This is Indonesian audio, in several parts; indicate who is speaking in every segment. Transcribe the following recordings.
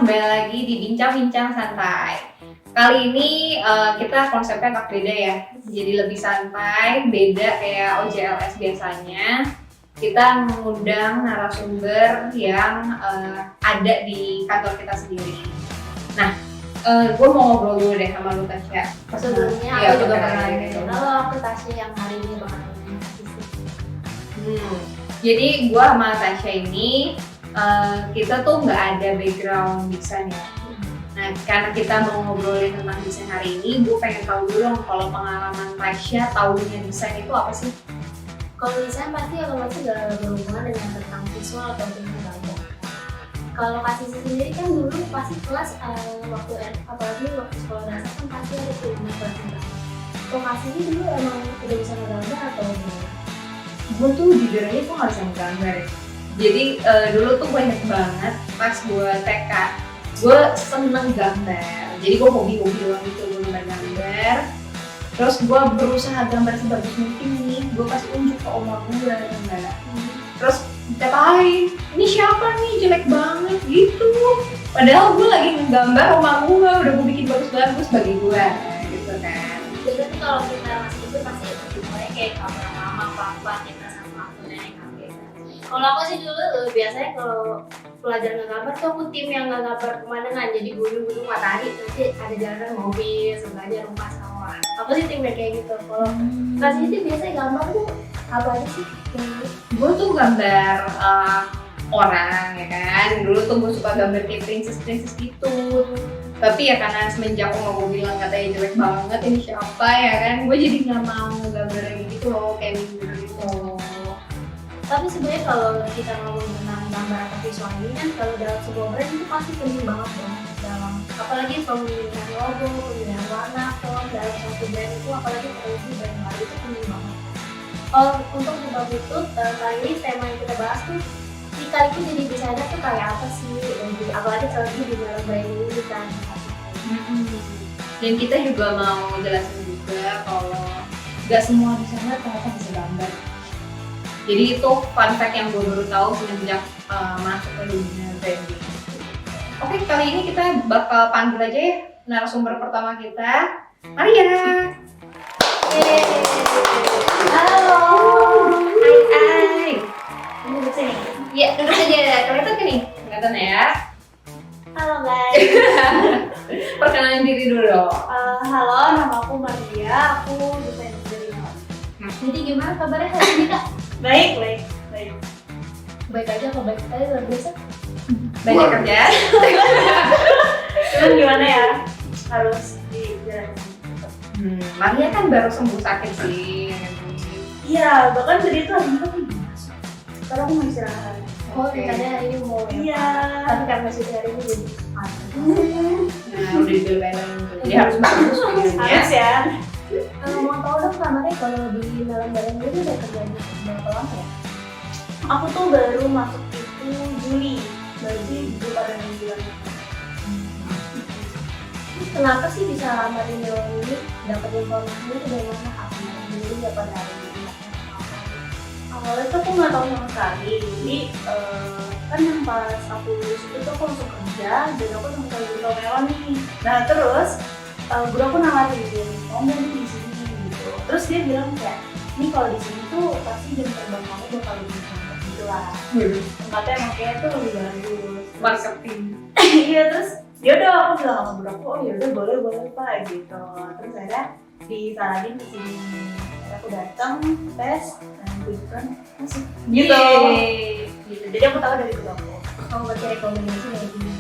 Speaker 1: kembali lagi di Bincang-Bincang Santai. Kali ini kita konsepnya agak beda ya, jadi lebih santai, beda kayak OJLS biasanya. Kita mengundang narasumber yang ada di kantor kita sendiri. Nah, gue mau ngobrol dulu deh sama lu Tasya.
Speaker 2: Sebelumnya
Speaker 1: Iya,
Speaker 2: aku juga
Speaker 1: benar,
Speaker 2: pernah
Speaker 1: gitu.
Speaker 2: Halo, aku Tasya yang hari ini bakal ngomongin
Speaker 1: Jadi gue sama Tasya ini kita tuh nggak ada background desain ya. Nah, karena kita mau ngobrolin tentang desain hari ini, gue pengen tahu dulu dong kalau pengalaman Tasya tahunya desain itu apa sih?
Speaker 2: Kalau desain pasti otomatis gak berhubungan dengan tentang visual atau tentang gambar. Kalau kasih sendiri kan dulu pasti kelas apalagi waktu sekolah dasar kan pasti ada ilmu kelas gambar. Kalau kasih ini dulu emang udah bisa ngegambar atau gimana?
Speaker 1: Gue tuh jujur aja gue nggak bisa menggambar ya. Jadi dulu tuh gue inget banget pas gue TK, gue seneng gambar. Jadi gue hobi-hobi doang gitu, gue gambar. Terus gue berusaha gambar sebagus mungkin nih, gue kasih unjuk ke oma gue gambar. Terus dikatain, ini siapa nih jelek banget gitu. Padahal gue lagi ngegambar oma gue, udah gue bikin bagus-bagus bagi gue gitu kan.
Speaker 2: Jadi kalau kita masih itu pasti dimulai kayak kamera mama, papa, kita sama aku nenek kakek. Kalau aku sih dulu biasanya kalau pelajar ngegambar tuh aku tim yang ngegambar pemandangan, jadi gunung-gunung matahari, nanti ada jalanan mobil, sebelahnya rumah sawah. Aku sih tim yang kayak gitu. Kalau kasih itu biasanya gambar tuh apa aja sih?
Speaker 1: Gue tuh gambar orang ya kan. Dulu tuh gue suka gambar kayak princess gitu. Tapi ya karena semenjak oma gue bilang katanya jelek banget ini siapa ya kan, gue jadi nggak mau gambar yang gitu loh, kayak minder gitu.
Speaker 2: Tapi sebenarnya kalau kita ngomong tentang gambar atau visual ini kan kalau dalam sebuah brand itu pasti penting banget dong dalam apalagi pemilihan logo, pemilihan warna, font dalam satu brand itu apalagi terlebih brand baru itu penting banget. Untuk sebab itu kali ini tema yang kita bahas tuh kita itu jadi desainer tuh kayak apa sih, dan jadi apalagi terlebih di dalam brand ini kan.
Speaker 1: Dan kita juga mau jelasin juga kalau nggak semua desainer ternyata bisa gambar. Jadi itu fun fact yang gue baru tahu semenjak masuk ke dunia branding. Oke, kali ini kita bakal panggil aja ya narasumber pertama kita, Maria.
Speaker 2: Halo.
Speaker 1: Hai.
Speaker 2: Ini lucu nih.
Speaker 1: Ya, duduk aja. Kelihatan kan nih? Kelihatan ya.
Speaker 2: Halo guys.
Speaker 1: Perkenalan diri dulu dong.
Speaker 2: Halo, nama aku Maria. Aku desainer dari Mal. Jadi gimana kabarnya hari ini kak?
Speaker 3: Baik.
Speaker 2: Baik aja apa baik sekali luar biasa?
Speaker 1: Banyak kerja.
Speaker 3: Cuman gimana ya? Harus dijalanin.
Speaker 1: Maria kan baru sembuh sakit sih.
Speaker 3: Iya, bahkan tadi itu hari ini tuh masuk. Sekarang aku mau istirahat.
Speaker 2: Oh, katanya hari ini mau ya?
Speaker 3: Iya.
Speaker 2: Tapi karena masih hari ini jadi
Speaker 1: Nah, udah dibelain jadi harus bagus videonya.
Speaker 3: Harus ya.
Speaker 2: mau tahu dong kamarnya kalau di dalam barang itu udah kerja berapa lama ya?
Speaker 3: Aku tuh baru masuk itu Juli. Berarti belum ada bulan.
Speaker 2: Kenapa sih bisa lamar ini orang ini? Dapat informasinya itu dari mana? Apa dulu ya pada hari ini?
Speaker 3: Awalnya tuh aku nggak tahu sama sekali. Jadi kan yang pas aku lulus itu tuh aku langsung kerja dan aku sama sekali belum tahu melon nih. Nah terus guru aku nawarin, mau nggak nih di sini gitu. Terus dia bilang kayak, ini kalau di sini tuh pasti jam terbang kamu bakal lebih banyak gitu lah. Tempatnya emang kayak tuh lebih bagus.
Speaker 1: Marketing.
Speaker 3: Iya terus yaudah aku bilang sama guru aku, oh yaudah boleh pak gitu. Terus akhirnya disaranin ke sini. Akhirnya aku datang tes dan puji kan masuk gitu.
Speaker 1: Yeay.
Speaker 3: Gitu. Jadi aku tahu dari guru aku.
Speaker 2: Kamu baca rekomendasi dari sini.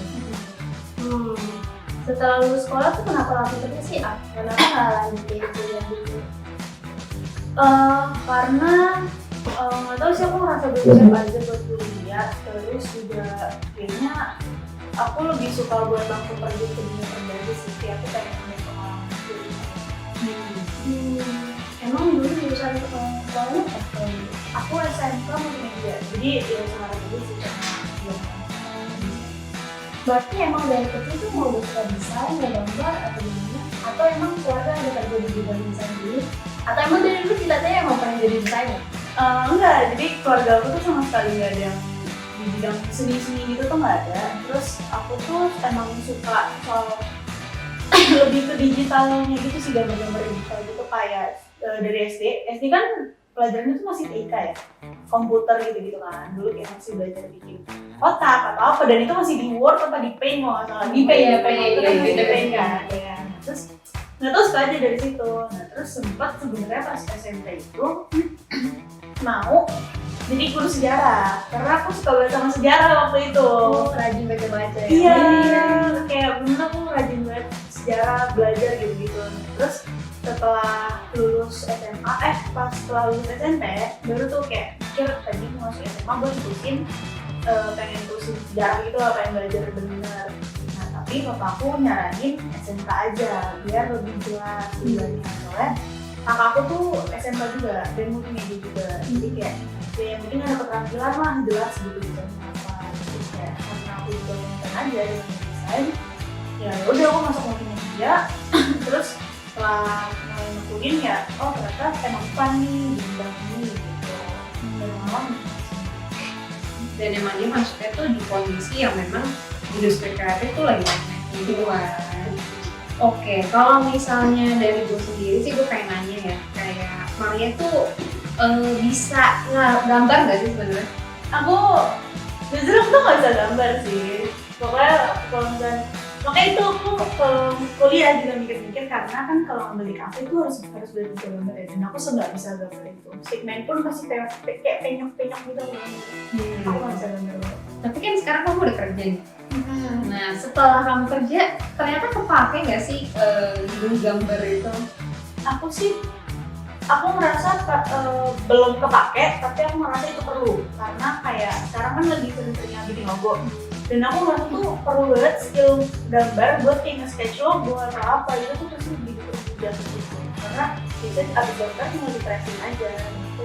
Speaker 2: Setelah lulus sekolah tuh kenapa langsung kerja sih? Kenapa nggak lanjutin kuliah dulu?
Speaker 3: Karena nggak tahu sih aku ngerasa belum siap aja buat kuliah. Terus juga kayaknya aku lebih suka buat langsung pergi ke dunia kerja aja sih. Kayak aku pengen punya pengalaman kuliah.
Speaker 2: Emang dulu jurusan sekolahnya apa?
Speaker 3: Aku SMK multimedia, jadi ya sama aja sih karena
Speaker 2: Berarti emang dari kecil tuh mau suka desain, mau gambar atau gimana? Atau emang keluarga ada kerja di bidang desain dulu? Atau emang dari dulu cita-citanya emang pengen jadi desainer?
Speaker 3: enggak, jadi keluarga aku tuh sama sekali nggak ada yang di di bidang seni-seni gitu tuh nggak ada. Terus aku tuh emang suka soal lebih ke digitalnya gitu sih, gambar-gambar digital gitu kayak dari SD kan pelajarannya tuh masih TK ya, komputer gitu-gitu kan. Dulu kayak masih belajar bikin kotak atau apa, dan itu masih di Word apa di Paint kalau nggak salah. Di Paint,
Speaker 1: Iya,
Speaker 3: itu kan
Speaker 1: Paint,
Speaker 3: masih di
Speaker 1: iya,
Speaker 3: Paint
Speaker 1: iya.
Speaker 3: kan. Ya. Terus nggak tahu suka aja dari situ. Nah terus sempat sebenarnya pas SMP itu mau jadi guru sejarah karena aku suka banget sama sejarah waktu itu.
Speaker 2: Rajin baca-baca ya.
Speaker 3: Iya, kayak bener aku rajin banget sejarah, belajar gitu-gitu. Terus setelah lulus SMA, pas setelah lulus SMP, baru tuh kayak mikir tadi mau masuk SMA, gue terusin pengen terusin sejarah gitu lah, pengen belajar bener. Nah tapi bapakku nyaranin SMK aja, biar lebih jelas tujuannya. Soalnya kakakku tuh SMK juga, dan multimedia juga. Jadi kayak ya yang penting ada keterampilan lah, jelas gitu apa. Terus kayak karena aku juga nonton aja dengan desain, ya udah aku masuk multimedia. Terus setelah mulai nekunin ya, oh ternyata emang fun nih di bidang ini gitu. Dan malam
Speaker 1: Dan emang dia masuknya tuh di kondisi yang memang industri kreatif tuh lagi banyak gitu kan. Oke, kalau misalnya dari gue sendiri sih gue pengen nanya ya, kayak Maria tuh bisa gambar nggak sih sebenarnya?
Speaker 3: aku jujur aku tuh nggak bisa gambar sih. Pokoknya kalau misalnya makanya itu aku kuliah juga mikir-mikir, karena kan kalau ngambil di kafe itu harus belajar gambar ya, dan aku nggak bisa gambar itu. Stickman pun masih kayak penyok-penyok gitu. Aku nggak bisa gambar.
Speaker 1: Tapi kan sekarang kamu udah kerja nih. Nah setelah kamu kerja, ternyata kepake nggak sih guru gambar itu?
Speaker 3: Aku merasa belum kepake, tapi aku merasa itu perlu karena kayak sekarang kan lagi sering-seringnya bikin logo, dan aku merasa tuh perlu banget skill gambar buat kayak nge-sketch logo atau apa itu tuh pasti lebih dipermudah gitu, karena biasanya abis gambar tinggal di tracing aja gitu.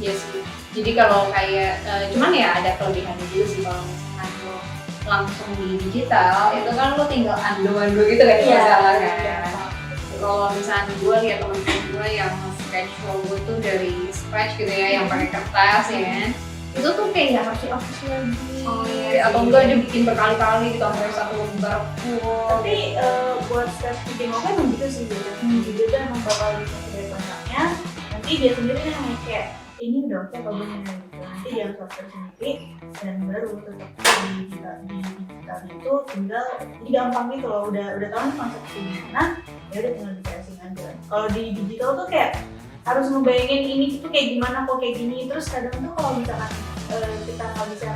Speaker 1: Iya sih. Jadi kalau kayak cuman ya ada kelebihannya juga sih kalau misalkan lo langsung di digital itu kan lo tinggal ando gitu kan masalah kan. Kalau misalnya gue lihat teman-teman gue yang sketch logo tuh dari scratch gitu ya, yang pakai kertas ya kan, itu tuh kayak harus dihapus lagi, atau enggak dia bikin berkali-kali gitu sampai satu lembar full.
Speaker 3: Tapi buat step bikin logo emang gitu sih, jadi tuh emang bakal bikin dari banyaknya. Nanti dia sendiri yang kayak ini udah oke apa belum gitu. Nanti dia software sendiri, dan baru tetap di digital itu tinggal jadi gampang gitu loh. Udah tahu nih konsepnya gimana, ya udah tinggal di tracing aja. Kalau di digital tuh kayak harus ngebayangin ini tuh kayak gimana kok kayak gini. Terus kadang tuh kalau misalkan kita nggak bisa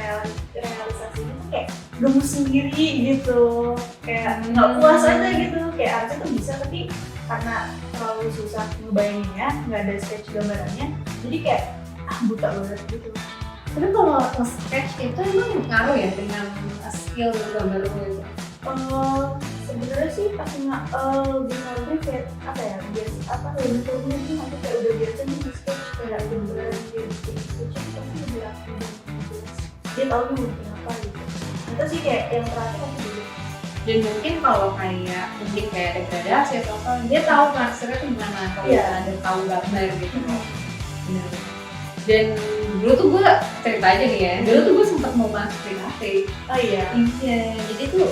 Speaker 3: realisasi itu kayak gemes sendiri gitu, kayak nggak puas aja gitu. Kayak harusnya tuh bisa, tapi karena terlalu susah ngebayanginnya, nggak ada sketch gambarannya, jadi kayak buta banget gitu.
Speaker 1: Tapi kalau nge-sketch itu emang ngaruh ya dengan skill gambar lo itu?
Speaker 3: Sebenarnya sih pasti nggak lebih ngaruhnya kayak apa ya, biasa apa lebih turunnya sih, nanti kayak udah biasa nih di sketch kayak gambaran dia bikin sketch pasti lebih rapi dan jelas. Dia tahu nih mau bikin apa gitu. Itu sih kayak yang terakhir aku dulu.
Speaker 1: Dan mungkin kalau kayak mungkin kayak degradasi atau apa, dia tahu maksudnya tuh gimana kalau ada tahu gambar gitu. Benar. Dan dulu tuh gue cerita aja nih ya, dulu tuh gue sempet mau masuk di kafe.
Speaker 3: Oh iya.
Speaker 1: Iya, jadi tuh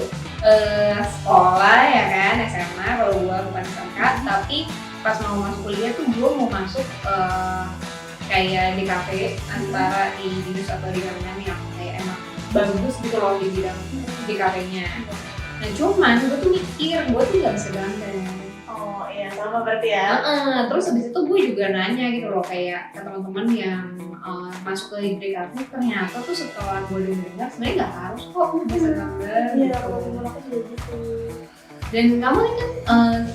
Speaker 1: sekolah ya kan, SMA kalau gue bukan SMK, tapi pas mau masuk kuliah tuh gue mau masuk kayak di kafe antara di dinas atau di mana yang kayak emang bagus gitu loh di bidang di kafenya. Nah cuman gue tuh mikir, gue tuh gak bisa gambar.
Speaker 3: Oh iya, sama berarti ya.
Speaker 1: Terus habis itu gue juga nanya gitu loh kayak ke teman-teman yang masuk ke industri kafe, ternyata tuh setelah gue dengar sebenarnya nggak harus kok bisa gambar.
Speaker 3: Iya,
Speaker 1: gitu.
Speaker 3: kalau aku juga gitu.
Speaker 1: Dan kamu ini kan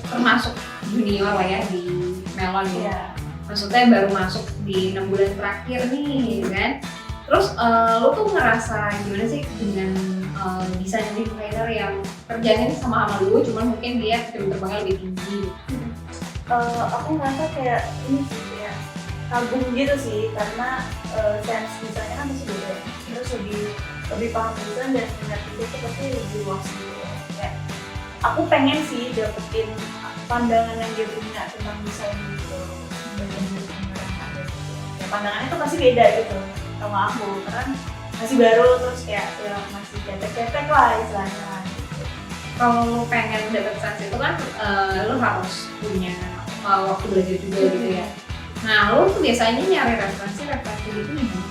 Speaker 1: termasuk junior lah ya di Melon ya.
Speaker 3: Iya.
Speaker 1: Maksudnya baru masuk di 6 bulan terakhir nih kan. Terus lo tuh ngerasa gimana sih dengan desain designer yang kerjanya sama lu, cuman mungkin dia jam terbangnya lebih tinggi.
Speaker 3: Aku ngerasa kayak ini sih, kayak kagum gitu sih, karena sense desainnya kan masih beda. Terus lebih paham desain dan minat itu pasti lebih luas gitu. Kayak aku pengen sih dapetin pandangan yang dia punya tentang desain gitu. Ya pandangannya tuh pasti beda gitu. sama aku karena masih baru terus kayak ya masih cetek-cetek lah istilahnya gitu.
Speaker 1: Kalau lo pengen dapet sens itu kan lo harus punya waktu belajar juga gitu ya. Nah lo tuh biasanya nyari referensi gitu gimana?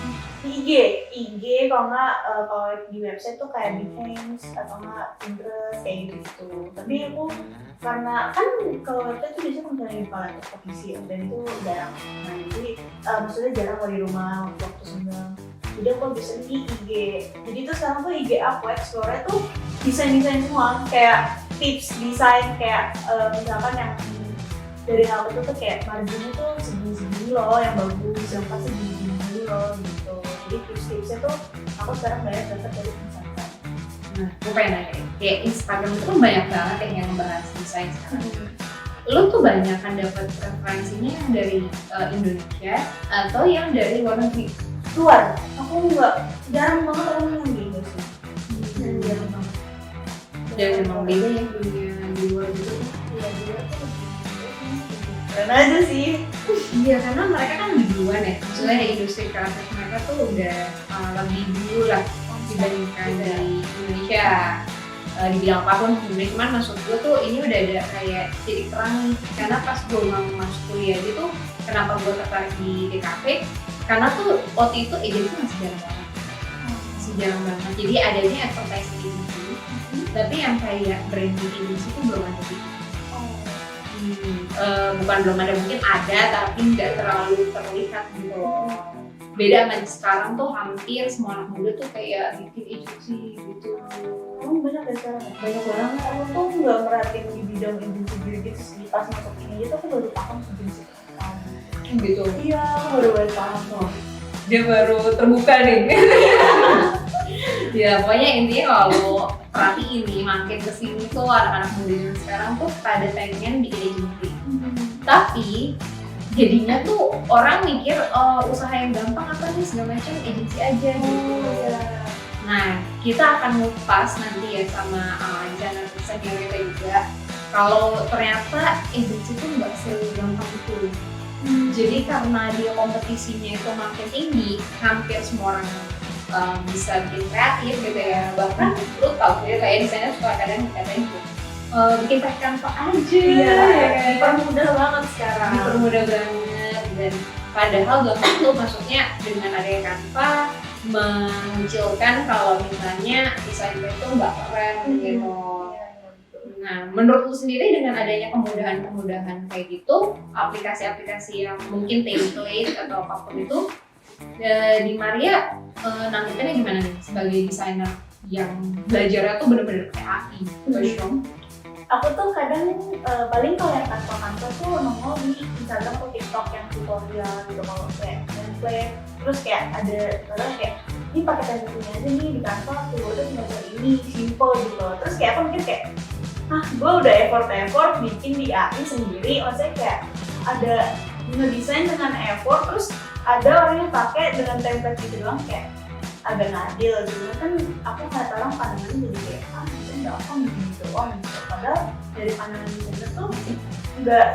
Speaker 3: IG kalau nggak kalau di website tuh kayak Behance atau nggak Pinterest kayak gitu. Tapi aku karena kan kalau website tuh biasanya mencari laptop PC dan itu jarang. Nah jadi maksudnya jarang kalau di rumah waktu senggang. Jadi aku bisa di IG. Jadi tuh sekarang tuh IG aku explore tuh desain semua kayak tips desain kayak misalkan yang dari hal itu tuh kayak marginnya tuh segini loh yang bagus, yang pasti segini loh gitu. Jadi tips-tipsnya tuh aku sekarang banyak dapat dari Instagram.
Speaker 1: Nah, gue pengen nanya, kayak Instagram itu kan banyak banget yang ngebahas desain sekarang. Lo tuh banyak kan dapat referensinya yang dari Indonesia atau yang dari luar negeri?
Speaker 3: Luar, aku nggak jarang banget orang yang di Indo sih. Jarang banget.
Speaker 1: Dan memang beda ya dunia di luar gitu.
Speaker 3: Iya di luar tuh keren aja sih.
Speaker 1: Iya, karena mereka kan lebih duluan ya. Maksudnya industri kreatif mereka tuh udah lebih dulu lah dibandingkan dari Indonesia. Di bidang apapun sebenarnya, cuman maksud gue tuh ini udah ada kayak titik terang nih. Karena pas gue mau masuk kuliah gitu, kenapa gue tertarik di DKV? Karena tuh waktu itu agency masih jarang banget. Masih jarang banget. Jadi adanya advertising agency, tapi yang kayak branding agency itu belum ada gitu. Bukan belum ada, mungkin ada tapi nggak terlalu terlihat gitu loh. Beda sama sekarang tuh hampir semua anak muda tuh kayak bikin agency gitu.
Speaker 3: Banyak ya sekarang ya? Banyak banget. Aku tuh nggak merhatiin di bidang agency gitu sih. Pas masuk ini aja tuh aku baru paham agency
Speaker 1: Gitu.
Speaker 3: Iya, aku baru paham loh.
Speaker 1: Dia baru terbuka nih. Ya pokoknya intinya kalau perhatiin nih makin kesini tuh anak-anak muda yang sekarang tuh pada pengen bikin agency. Tapi jadinya tuh orang mikir usaha yang gampang apa nih segala macam agency aja gitu. Nah kita akan ngupas nanti ya sama channel senior kita juga kalau ternyata agency tuh nggak segampang itu. Jadi karena dia kompetisinya itu makin tinggi, hampir semua orang bisa bikin kreatif gitu ya. Bahkan lu tau ya kayak desainer suka kadang katanya gitu bikin pakai Canva aja.
Speaker 3: Iya,
Speaker 1: ya.
Speaker 3: dipermudah banget sekarang.
Speaker 1: Dipermudah banget dan padahal gampang tuh maksudnya dengan adanya Canva mengucilkan kalau misalnya desainer itu nggak keren gitu. Nah, menurut lu sendiri dengan adanya kemudahan-kemudahan kayak gitu, aplikasi-aplikasi yang mungkin template atau apapun itu, di Maria nanggepinnya gimana nih sebagai desainer yang belajarnya tuh bener-bener kayak AI, Photoshop?
Speaker 3: Aku tuh kadang paling kalau yang kantor tuh nongol di Instagram atau TikTok yang tutorial gitu kalau kayak template, terus kayak ada kadang kayak ini pakai template aja nih di Canva, tuh udah tinggal ini simple gitu. Terus kayak aku mikir kayak gue udah effort bikin di AI sendiri, maksudnya kayak ada ngedesain dengan effort, terus ada orang yang pakai dengan template gitu doang kayak agak ngadil gitu kan. Aku ngeliat orang pandangannya jadi kayak desain gampang gitu doang gitu. Padahal dari pandangan desainer tuh nggak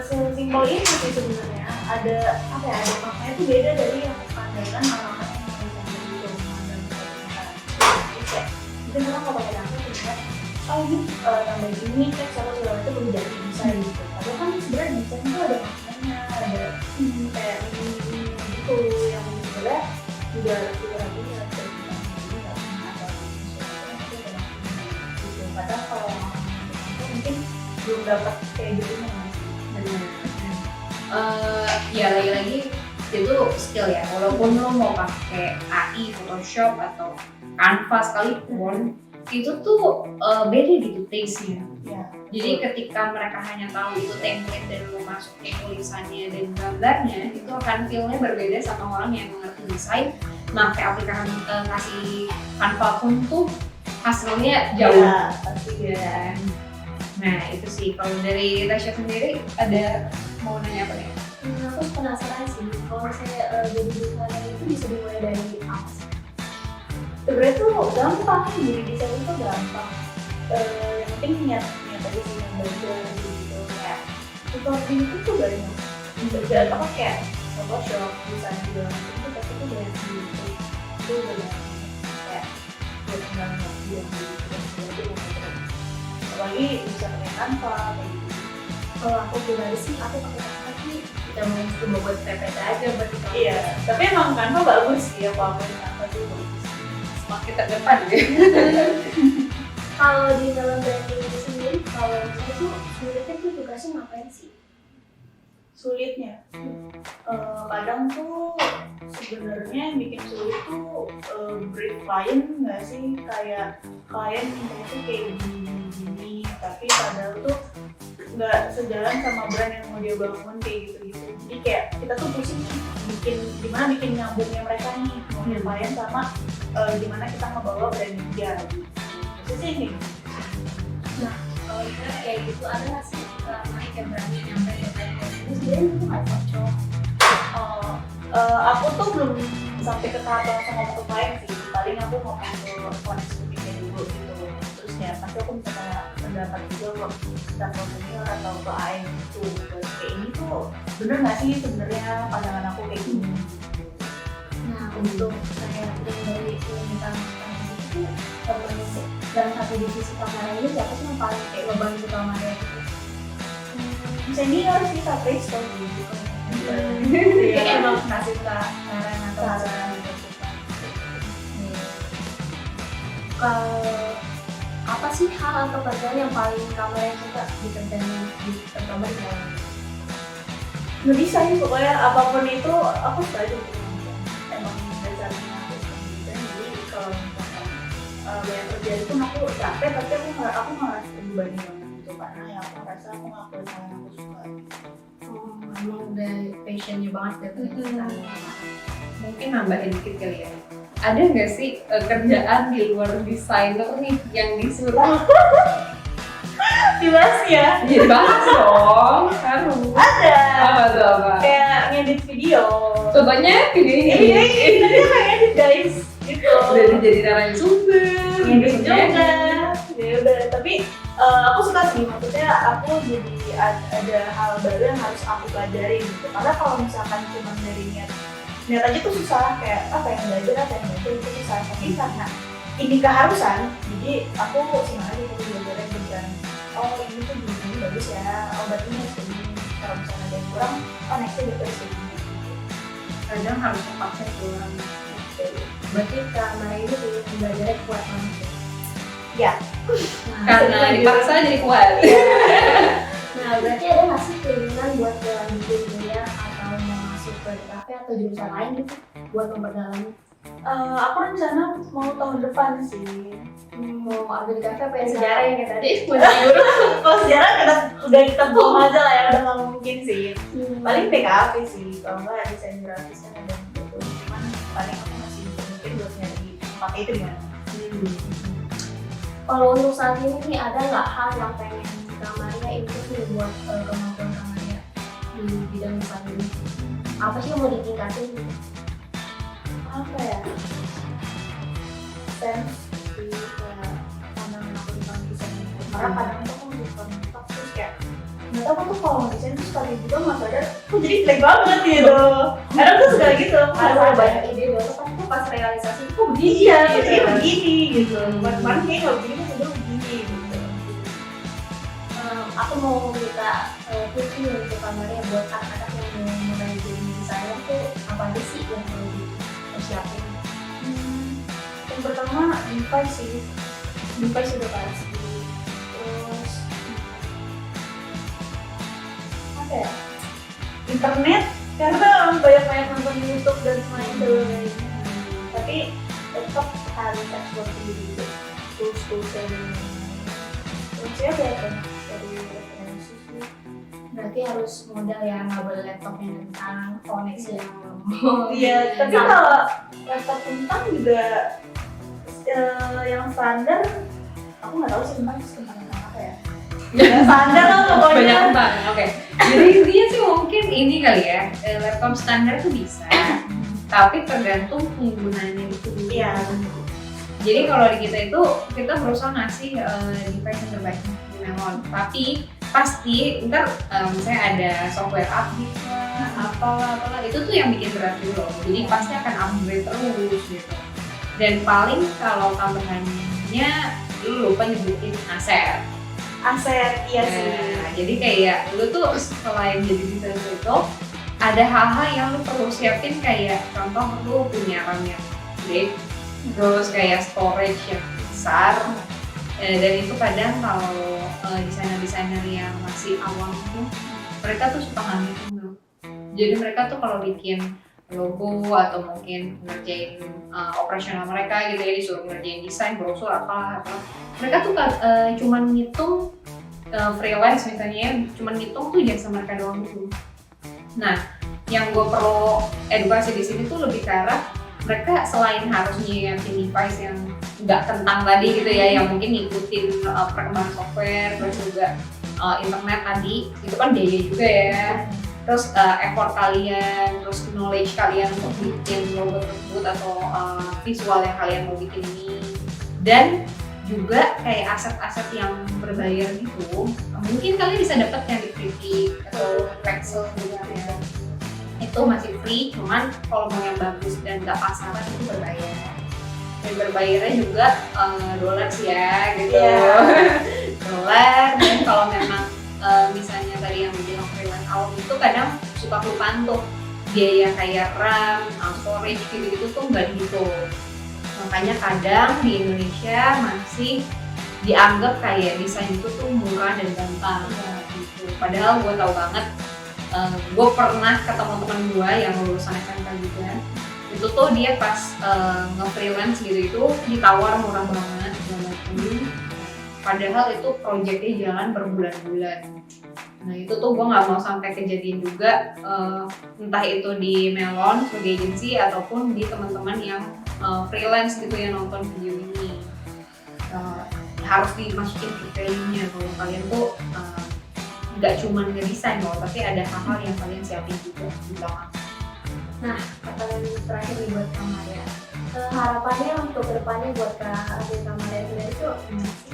Speaker 3: sesimpel itu sih sebenarnya. Ada apa ya, ada maknanya tuh beda dari yang pandangan orang-orang yang desainer gitu. Jadi kayak mungkin orang kalau pakai template ini tambah gini teks atau segala itu belum jadi desain gitu. Padahal kan sebenarnya desain itu ada maknanya, ada kayak ini gitu yang sebenarnya juga lagi ya dari nggak pernah ada sesuatu itu gitu. Padahal kalau orang itu mungkin belum dapat kayak gitu
Speaker 1: Benar. Ya lagi-lagi itu skill ya. Walaupun lo mau pakai AI, Photoshop atau Canva sekalipun, itu tuh beda gitu taste-nya.
Speaker 3: ya.
Speaker 1: Jadi ketika mereka hanya tahu itu template dan lo masukin tulisannya dan gambarnya, itu akan feel-nya berbeda sama orang yang mengerti desain, pakai aplikasi kasih Canva pun tuh hasilnya jauh.
Speaker 3: Ya, pasti ya.
Speaker 1: Nah itu sih, kalau dari Tasya sendiri ada mau nanya apa nih?
Speaker 2: Aku penasaran sih, kalau saya jadi desainer itu bisa dimulai dari apa sih?
Speaker 3: Sebenarnya tuh gampang, jadi desain itu gampang. Yang penting niat aja sih yang belajar gitu kayak tutorial itu tuh banyak. Belajar apa kayak Photoshop, desain juga itu
Speaker 2: itu kayak gitu. Itu udah kayak buat tinggal yang
Speaker 3: apalagi bisa pakai Canva kayak gitu.
Speaker 2: kalau aku pribadi sih aku pakai Canva sih kita mau coba buat PPT aja buat kita.
Speaker 3: Iya, tapi emang Canva bagus sih, apa Canva tuh bagus.
Speaker 1: Semakin terdepan ya.
Speaker 2: Kalau di dalam branding itu sendiri, kalau saya tuh sulitnya tuh tugasnya ngapain sih?
Speaker 3: Sulitnya, kadang tuh sebenarnya yang bikin sulit tuh brief klien nggak sih, kayak klien mintanya tuh kayak gini, tapi padahal tuh nggak sejalan sama brand yang mau dia bangun kayak gitu. Jadi kayak kita tuh pusing nih, bikin nyambungnya mereka nih, maunya klien sama gimana kita ngebawa brand dia. Itu sih ini.
Speaker 2: Nah, kalau misalnya kayak gitu ada nggak sih naik yang berani nyampe ke brand ini sebenarnya itu nggak cocok.
Speaker 3: Aku tuh belum sampai ke tahap langsung ngomong ke klien sih, paling aku ngomong ke konsultingnya dulu gitu. Terus ya pasti aku bisa kayak pendapat juga ke staff senior atau ke AIM gitu. Terus kayak ini tuh bener nggak sih sebenarnya pandangan aku kayak gini.
Speaker 2: Nah, untuk kayak dari permintaan itu dalam satu divisi kamar ini siapa sih yang paling kayak ngebantu kamarnya gitu?
Speaker 3: Senior sih tapi stop gitu.
Speaker 2: Kayak emang kasih saran atau saran gitu. Kalau apa sih hal atau kerjaan yang paling kamu yang suka dikerjain di kamar dalam?
Speaker 3: Nggak bisa sih pokoknya apapun itu aku suka aja gitu. Emang dasarnya aku suka gitu. Jadi kalau misalkan banyak kerjaan itu aku capek tapi aku nggak terbebani banget gitu karena ya aku merasa aku ngelakuin hal yang aku suka.
Speaker 2: Emang udah passionnya banget gitu.
Speaker 1: Mungkin nambahin dikit kali ya. Ada nggak sih kerjaan di luar desainer nih yang disuruh?
Speaker 3: Dibahas ya?
Speaker 1: Dibahas dong, harus.
Speaker 3: Ada.
Speaker 1: Apa tuh apa?
Speaker 3: Kayak ngedit video.
Speaker 1: Contohnya video ini.
Speaker 3: Iya, tadi kayak ngedit guys gitu.
Speaker 1: Udah jadi narasumber.
Speaker 3: Ngedit juga. Ya udah, tapi aku suka sih, maksudnya aku jadi ada hal baru yang harus aku pelajari gitu. Karena kalau misalkan cuma dari niat aja tuh susah, kayak apa yang belajar itu susah. Tapi karena ini keharusan, jadi aku senang aja gitu belajar kerjaan. Oh ini tuh gini bagus ya, obatnya harus gini. Kalau misalnya ada yang kurang, oh nextnya gitu segini.
Speaker 1: Kadang harus terpaksa pulang.
Speaker 2: Berarti kamar ini tuh belajarnya kuat banget ya?
Speaker 3: Ya.
Speaker 1: Karena dipaksa jadi kuat.
Speaker 2: Nah, berarti ada nggak sih keinginan buat lanjutin kuliah atau mau masuk ke kafe atau jurusan lain gitu buat memperdalam?
Speaker 3: Aku rencana mau tahun depan sih.
Speaker 2: Mau ambil di kafe apa yang sejarah yang kayak tadi?
Speaker 3: Kalau sejarah udah kita buang aja lah ya, udah nggak mungkin sih. Paling PKP sih, kalau nggak desain grafis kan ada gitu. Cuman paling aku masih mungkin buat nyari pakai itu gimana?
Speaker 2: Kalau untuk saat ini nih ada nggak hal yang pengen kamarnya improve nih buat kemampuan kamarnya di bidang desain ini? Apa sih yang mau ditingkatin gitu?
Speaker 3: Apa ya? Sense di kayak pandangan aku tentang desain itu. Karena kadang tuh aku bukan terus kayak nggak tahu aku tuh kalau mau desain tuh sekali juga nggak sadar, aku jadi jelek banget gitu. Kadang tuh suka gitu.
Speaker 2: Ada banyak ide doang, tapi pas realisasi itu begini.
Speaker 3: Iya, jadi begini gitu. Kemarin kayak nggak begini, udah begini gitu.
Speaker 2: Aku mau minta tips nih untuk kamarnya buat anak-anak yang mau mulai jadi desainer tuh apa aja sih yang perlu dipersiapin?
Speaker 3: Yang pertama device sih, device sudah pasti. Terus apa ya? Internet, karena banyak nonton YouTube dan lain-lain. Tapi tetap harus explore dulu tools dan lain-lain. Terus ya banyak dari referensi sih.
Speaker 2: Berarti harus modal ya, nggak boleh laptop yang kentang, koneksi yang lemot.
Speaker 3: Iya, tapi kalau laptop kentang juga yang standar, aku nggak tahu sih kentang apa ya. Yang standar lah pokoknya.
Speaker 1: Banyak kentang, oke. Jadi intinya sih mungkin ini kali ya, laptop standar tuh bisa, tapi tergantung penggunaannya itu.
Speaker 3: Iya.
Speaker 1: Jadi kalau di kita itu kita berusaha ngasih device yang terbaik di Melon, tapi pasti ntar misalnya ada software update lah, apalah itu tuh yang bikin berat dulu loh. Jadi pasti akan upgrade terus gitu. Dan paling kalau tambahannya lu lupa nyebutin aset.
Speaker 3: Iya sih.
Speaker 1: Jadi kayak lu tuh selain jadi desainer itu ada hal-hal yang lu perlu siapin, kayak contoh lu punya RAM yang gede, terus kayak storage yang besar. Dan itu kadang kalau desainer-desainer yang masih awam itu mereka tuh suka ngambil dulu. Jadi mereka tuh kalau bikin logo atau mungkin ngerjain operasional mereka gitu ya, disuruh ngerjain desain brosur apa mereka tuh cuman ngitung freelance misalnya, cuman ngitung tuh jasa mereka doang dulu. Nah, yang gue perlu edukasi di sini tuh lebih ke arah mereka selain harus nyiapin device yang nggak kentang tadi gitu ya, yang mungkin ngikutin perkembangan software, terus juga internet tadi, itu kan biaya juga ya. Terus effort kalian, terus knowledge kalian untuk bikin logo tersebut atau visual yang kalian mau bikin ini, dan juga kayak aset-aset yang berbayar gitu, mungkin kalian bisa dapat yang di Kritik atau Pexel gitu ya. Itu masih free, cuman kalau mau yang bagus dan nggak pasaran itu berbayar. Dan berbayarnya juga dolar sih ya gitu. Dolar. Dan kalau memang misalnya tadi yang bilang freelance awam itu kadang suka kelupaan tuh biaya kayak RAM, storage gitu-gitu tuh nggak dihitung. Makanya kadang di Indonesia masih dianggap kayak desain itu tuh murah dan gampang gitu. Padahal gue tahu banget, gue pernah ketemu teman gue yang lulusan SMK juga. Itu tuh dia pas nge-freelance gitu itu ditawar murah banget segala macam. Padahal itu proyeknya jalan berbulan-bulan. Nah itu tuh gue nggak mau sampai kejadian juga, entah itu di Melon sebagai agency ataupun di teman-teman yang freelance gitu yang nonton video ini. Harus dimasukin detailnya kalau kalian tuh nggak cuma ngedesain loh, tapi ada hal-hal yang kalian siapin juga di belakang.
Speaker 2: Nah, pertanyaan terakhir nih buat Kak Maria. Harapannya untuk kedepannya buat Kak Maria sendiri itu gimana sih?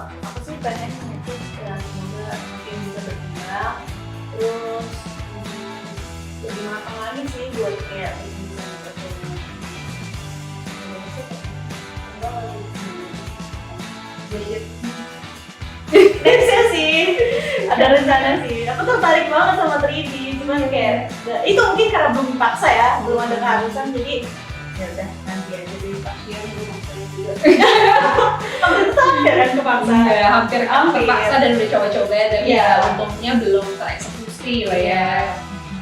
Speaker 3: Aku sih pengen itu ya semoga makin bisa berkembang, terus lebih matang lagi sih buat kayak bisa berkembang. Nextnya sih ada rencana sih. Aku tertarik banget sama 3D, cuman kayak itu mungkin karena belum dipaksa ya, belum ada keharusan, jadi ya udah nanti aja deh pasien belum juga. Hampir kan kepaksa.
Speaker 1: Ya, hampir kepaksa dan udah coba-coba tapi ya untungnya belum tereksekusi lah ya.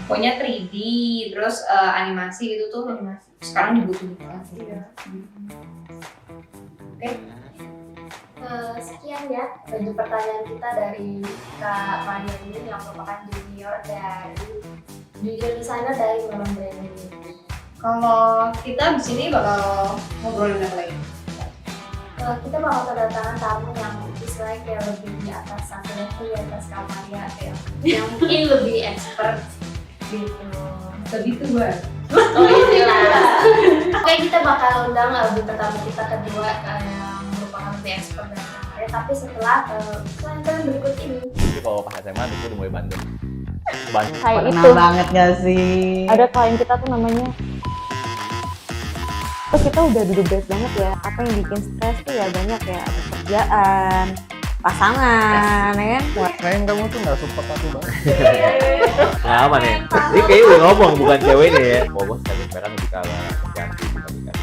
Speaker 1: Pokoknya 3D terus animasi itu tuh sekarang dibutuhkan.
Speaker 3: Iya.
Speaker 1: Oke.
Speaker 2: Sekian ya untuk pertanyaan kita dari Kak Maria ini yang merupakan junior designer dari Melon Branding.
Speaker 1: Kalau kita di sini bakal ngobrolin apa lagi?
Speaker 2: Kita bakal kedatangan tamu yang istilahnya kayak lebih di atas satu level, di atas Kak Maria, kayak yang mungkin lebih expert gitu.
Speaker 1: Lebih tua.
Speaker 2: Oh iya jelas. Oke, kita bakal undang bintang tamu kita kedua yang merupakan lebih expert dari Kak Maria, tapi setelah selanjutnya berikut ini.
Speaker 4: Jadi kalau pas SMA itu udah mulai bandel.
Speaker 5: Kayak
Speaker 6: Pernah
Speaker 5: itu
Speaker 6: banget gak sih?
Speaker 5: ada klien kita tuh namanya, terus kita udah duduk beres banget ya, apa yang bikin stres tuh ya banyak ya, ada kerjaan, pasangan, ya kan?
Speaker 4: Kayaknya kamu tuh nggak support aku banget. Nah aman ya. Ini kayaknya udah ngomong bukan cewek nih ya. Bos tadi mereka lebih kalah ganti dibandingkan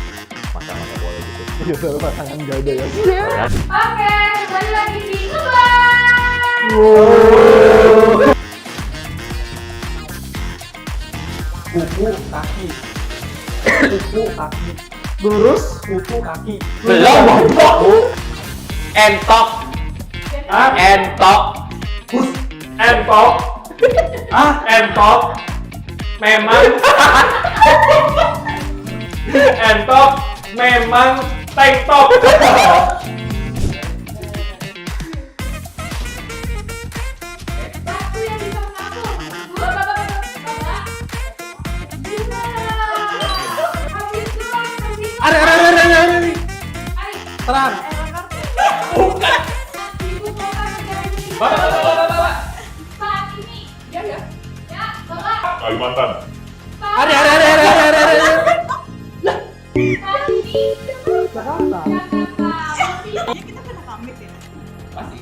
Speaker 4: masa-masa boleh gitu.
Speaker 6: Ya soal pasangan gak ada ya.
Speaker 1: Oke, kembali lagi di Ngeban.
Speaker 6: Kuku kaki. Kuku kaki. Lurus kuku kaki.
Speaker 4: Belum goblok. Entok. Entok. Entok. Entok. Memang. Entok. Memang tank top.
Speaker 1: Satu yang bisa mengaku. Dua bapak. Habis dua.
Speaker 6: Ada. Terang.
Speaker 1: Ibu kota negara Indonesia. Pak ini. Ya. Ya, Bapak.
Speaker 7: Kalimantan.
Speaker 6: Ada.
Speaker 1: Pak ini.
Speaker 6: Jakarta.
Speaker 4: Pasti.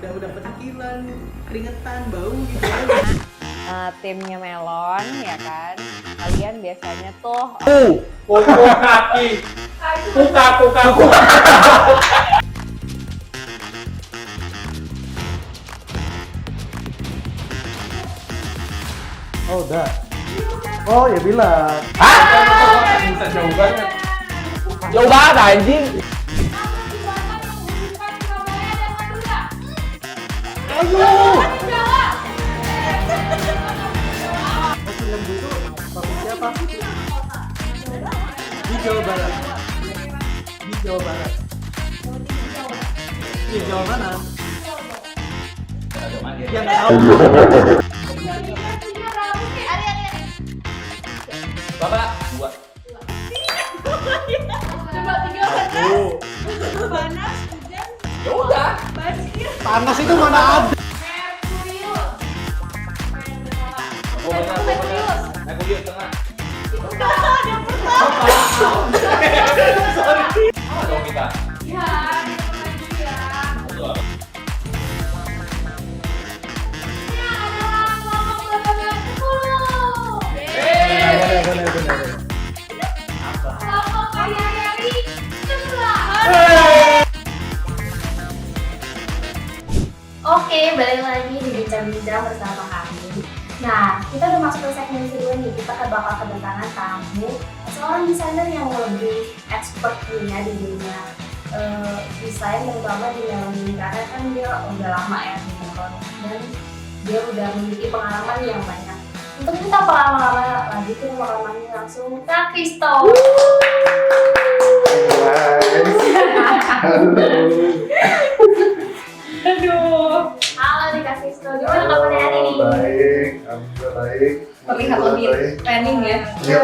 Speaker 6: Udah petakilan, keringetan, bau gitu.
Speaker 5: Timnya Melon ya kan, kalian biasanya tuh
Speaker 4: Kuku kaki. Kuka.
Speaker 6: Oh udah. Oh ya bilang.
Speaker 4: Bisa jauh banget. Jauh banget anjing.
Speaker 6: Film dulu provinsi apa? Di Jawa Barat. Di Jawa Barat. Di Jawa mana? Yang tahu.
Speaker 4: Bapak, 2.
Speaker 1: Coba 3 panas.
Speaker 4: Ya udah.
Speaker 6: Panas itu mana ada?
Speaker 4: Aku benar. Aku dia tengah. Apa dong kita?
Speaker 1: Ya, ya.
Speaker 4: Itu apa?
Speaker 6: Benar.
Speaker 2: Oke, balik lagi di bincang-bincang bersama kami. Nah, kita udah masuk ke segmen kedua nih. Kita bakal kedatangan tamu seorang desainer yang lebih expert nih ya di dunia desain, terutama di melon ini karena kan dia udah lama ya di melon dan dia udah memiliki pengalaman yang banyak. Untuk kita lama-lama lagi kita bakal manggil langsung Kak Kristo.
Speaker 1: Aduh.
Speaker 2: Halo nih Kak Kristo, gimana kabarnya hari ini?
Speaker 7: Baik, alhamdulillah baik.
Speaker 1: Terlihat lebih planning ya.
Speaker 7: Iya.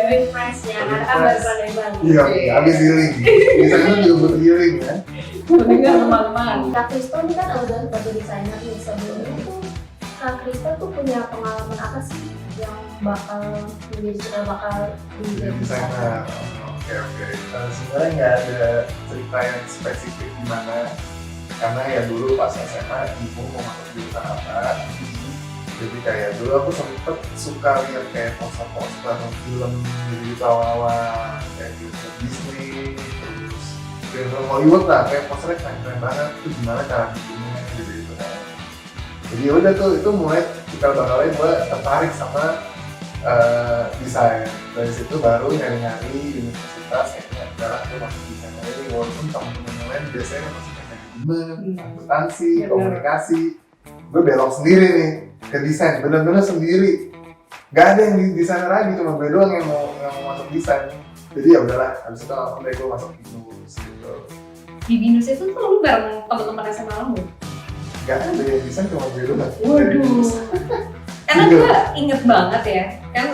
Speaker 2: Refresh ya, karena kan baru keluar dari Bali.
Speaker 7: Iya, habis healing. Biasanya juga buat healing ya.
Speaker 1: Mendengar teman-teman.
Speaker 2: Kak Kristo ini kan udah sebagai desainer nih, sebelumnya tuh Kak Kristo tuh punya pengalaman apa sih yang bakal menjadi cikal bakal di
Speaker 7: Jadi
Speaker 2: desainer?
Speaker 7: desainer. Oke. Sebenarnya nggak ada cerita yang spesifik gimana. Karena ya dulu pas SMA ibu mau masuk jurusan apa. Jadi kayak dulu aku sempet suka lihat kayak poster-poster film gitu awal-awal kayak film Disney, terus film Hollywood lah, kayak posternya keren-keren banget. Itu gimana cara bikinnya gitu kan. Jadi ya udah tuh itu mulai cikal bakalnya gue tertarik sama desain. Dari situ baru nyari-nyari universitas kayaknya udahlah gue masuk desain aja, walaupun teman-teman yang lain biasanya masuk manajemen, akuntansi, komunikasi. Gue belok sendiri nih ke desain, bener-bener sendiri. Gak ada yang di desainer lagi, cuma gue doang yang mau masuk desain. Jadi ya udahlah, habis itu langsung deh gue masuk binus gitu.
Speaker 1: Di binus itu tuh lu bareng teman-teman SMA lu.
Speaker 7: Gak ada yang desain, cuma gue doang.
Speaker 1: Waduh. Karena gue inget banget ya, kan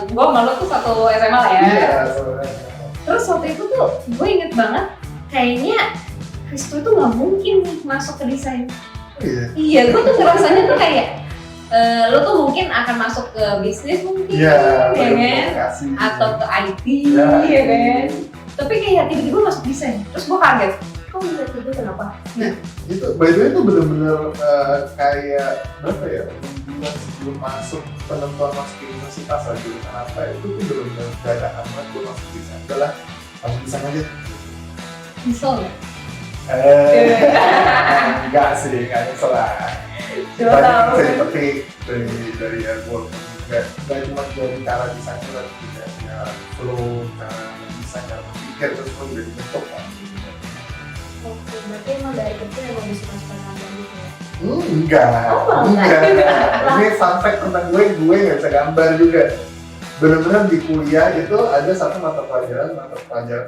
Speaker 1: gue sama lo tuh satu SMA lah ya.
Speaker 7: Iya, sebenarnya.
Speaker 1: Terus waktu itu tuh gue inget banget, kayaknya Kristo itu nggak mungkin nih masuk ke desain.
Speaker 7: Iya.
Speaker 1: Iya, gue tuh ngerasanya tuh kayak lo tuh mungkin akan masuk ke bisnis mungkin,
Speaker 7: Iya,
Speaker 1: ya kan?
Speaker 7: komunikasi.
Speaker 1: Atau ke IT,
Speaker 7: Ya.
Speaker 1: ya kan? Tapi kayak tiba-tiba masuk desain, terus gue kaget.
Speaker 2: Kok bisa gitu, kenapa?
Speaker 7: Itu by the way itu bener-bener kayak berapa ya, bulan sebelum masuk penentuan masuk ke universitas lah jurusan apa itu tuh bener-bener dadakan banget gue masuk desain. Udahlah masuk desain aja.
Speaker 1: Misal nggak?
Speaker 7: Enggak sih, nggak nyesel lah.
Speaker 1: Coba
Speaker 7: Banyak
Speaker 1: tahu.
Speaker 7: yang bisa dipetik dari ya gue nggak cuma dari cara desain tapi juga ya flow, cara desain, cara berpikir itu semua udah dibentuk kan.
Speaker 2: Oke, berarti emang dari kecil emang disuka-suka gambar gitu ya?
Speaker 7: Enggak. Ini fun fact tentang gue nggak bisa gambar juga. Bener-bener di kuliah itu ada satu mata pelajaran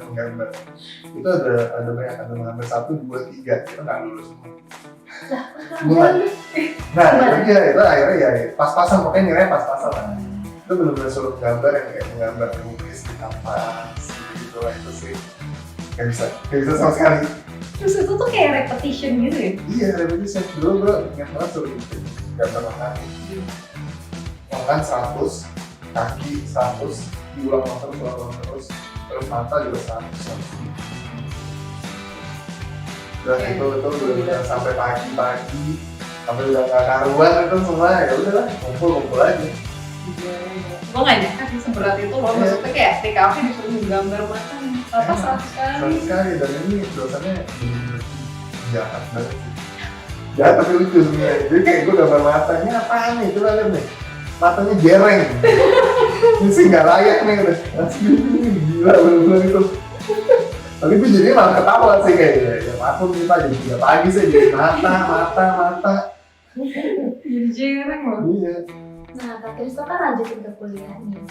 Speaker 7: menggambar. Itu ada banyak, ada menggambar 1, 2, 3, kita nggak lulus semua. Nah, itu akhirnya ya pas-pasan, pokoknya nilainya pas-pasan lah. Itu bener-bener suruh gambar yang kayak menggambar nulis di kanvas gitu lah, itu sih nggak bisa sama sekali.
Speaker 1: Terus itu tuh kayak repetition gitu ya?
Speaker 7: Iya, repetisi. Dulu gue ingat banget suruh bikin gambar matahari. Tangan 100, kaki 100, diulang terus, terus mata juga 100. Dan itu udah sampai pagi, sampai udah nggak karuan itu semua, ya udahlah kumpul aja.
Speaker 1: Gue nggak nyangka sih seberat itu loh, maksudnya kayak TKP disuruh menggambar mata apa 100 kali.
Speaker 7: 100 kali, dan ini dosennya bener-bener jahat banget sih. Jahat tapi lucu sebenarnya. Jadi kayak gue gambar matanya apaan nih, coba lihat nih. Matanya jereng. Ini sih nggak layak nih, udah. Gila bener-bener itu. Tapi gue jadinya malah ketawa sih kayak ya maklum nih Pak, jadi 3 pagi sih jadi mata.
Speaker 1: Jadi jereng loh.
Speaker 7: Iya.
Speaker 2: Nah, Kak Kristo kan lanjutin ke kuliah nih.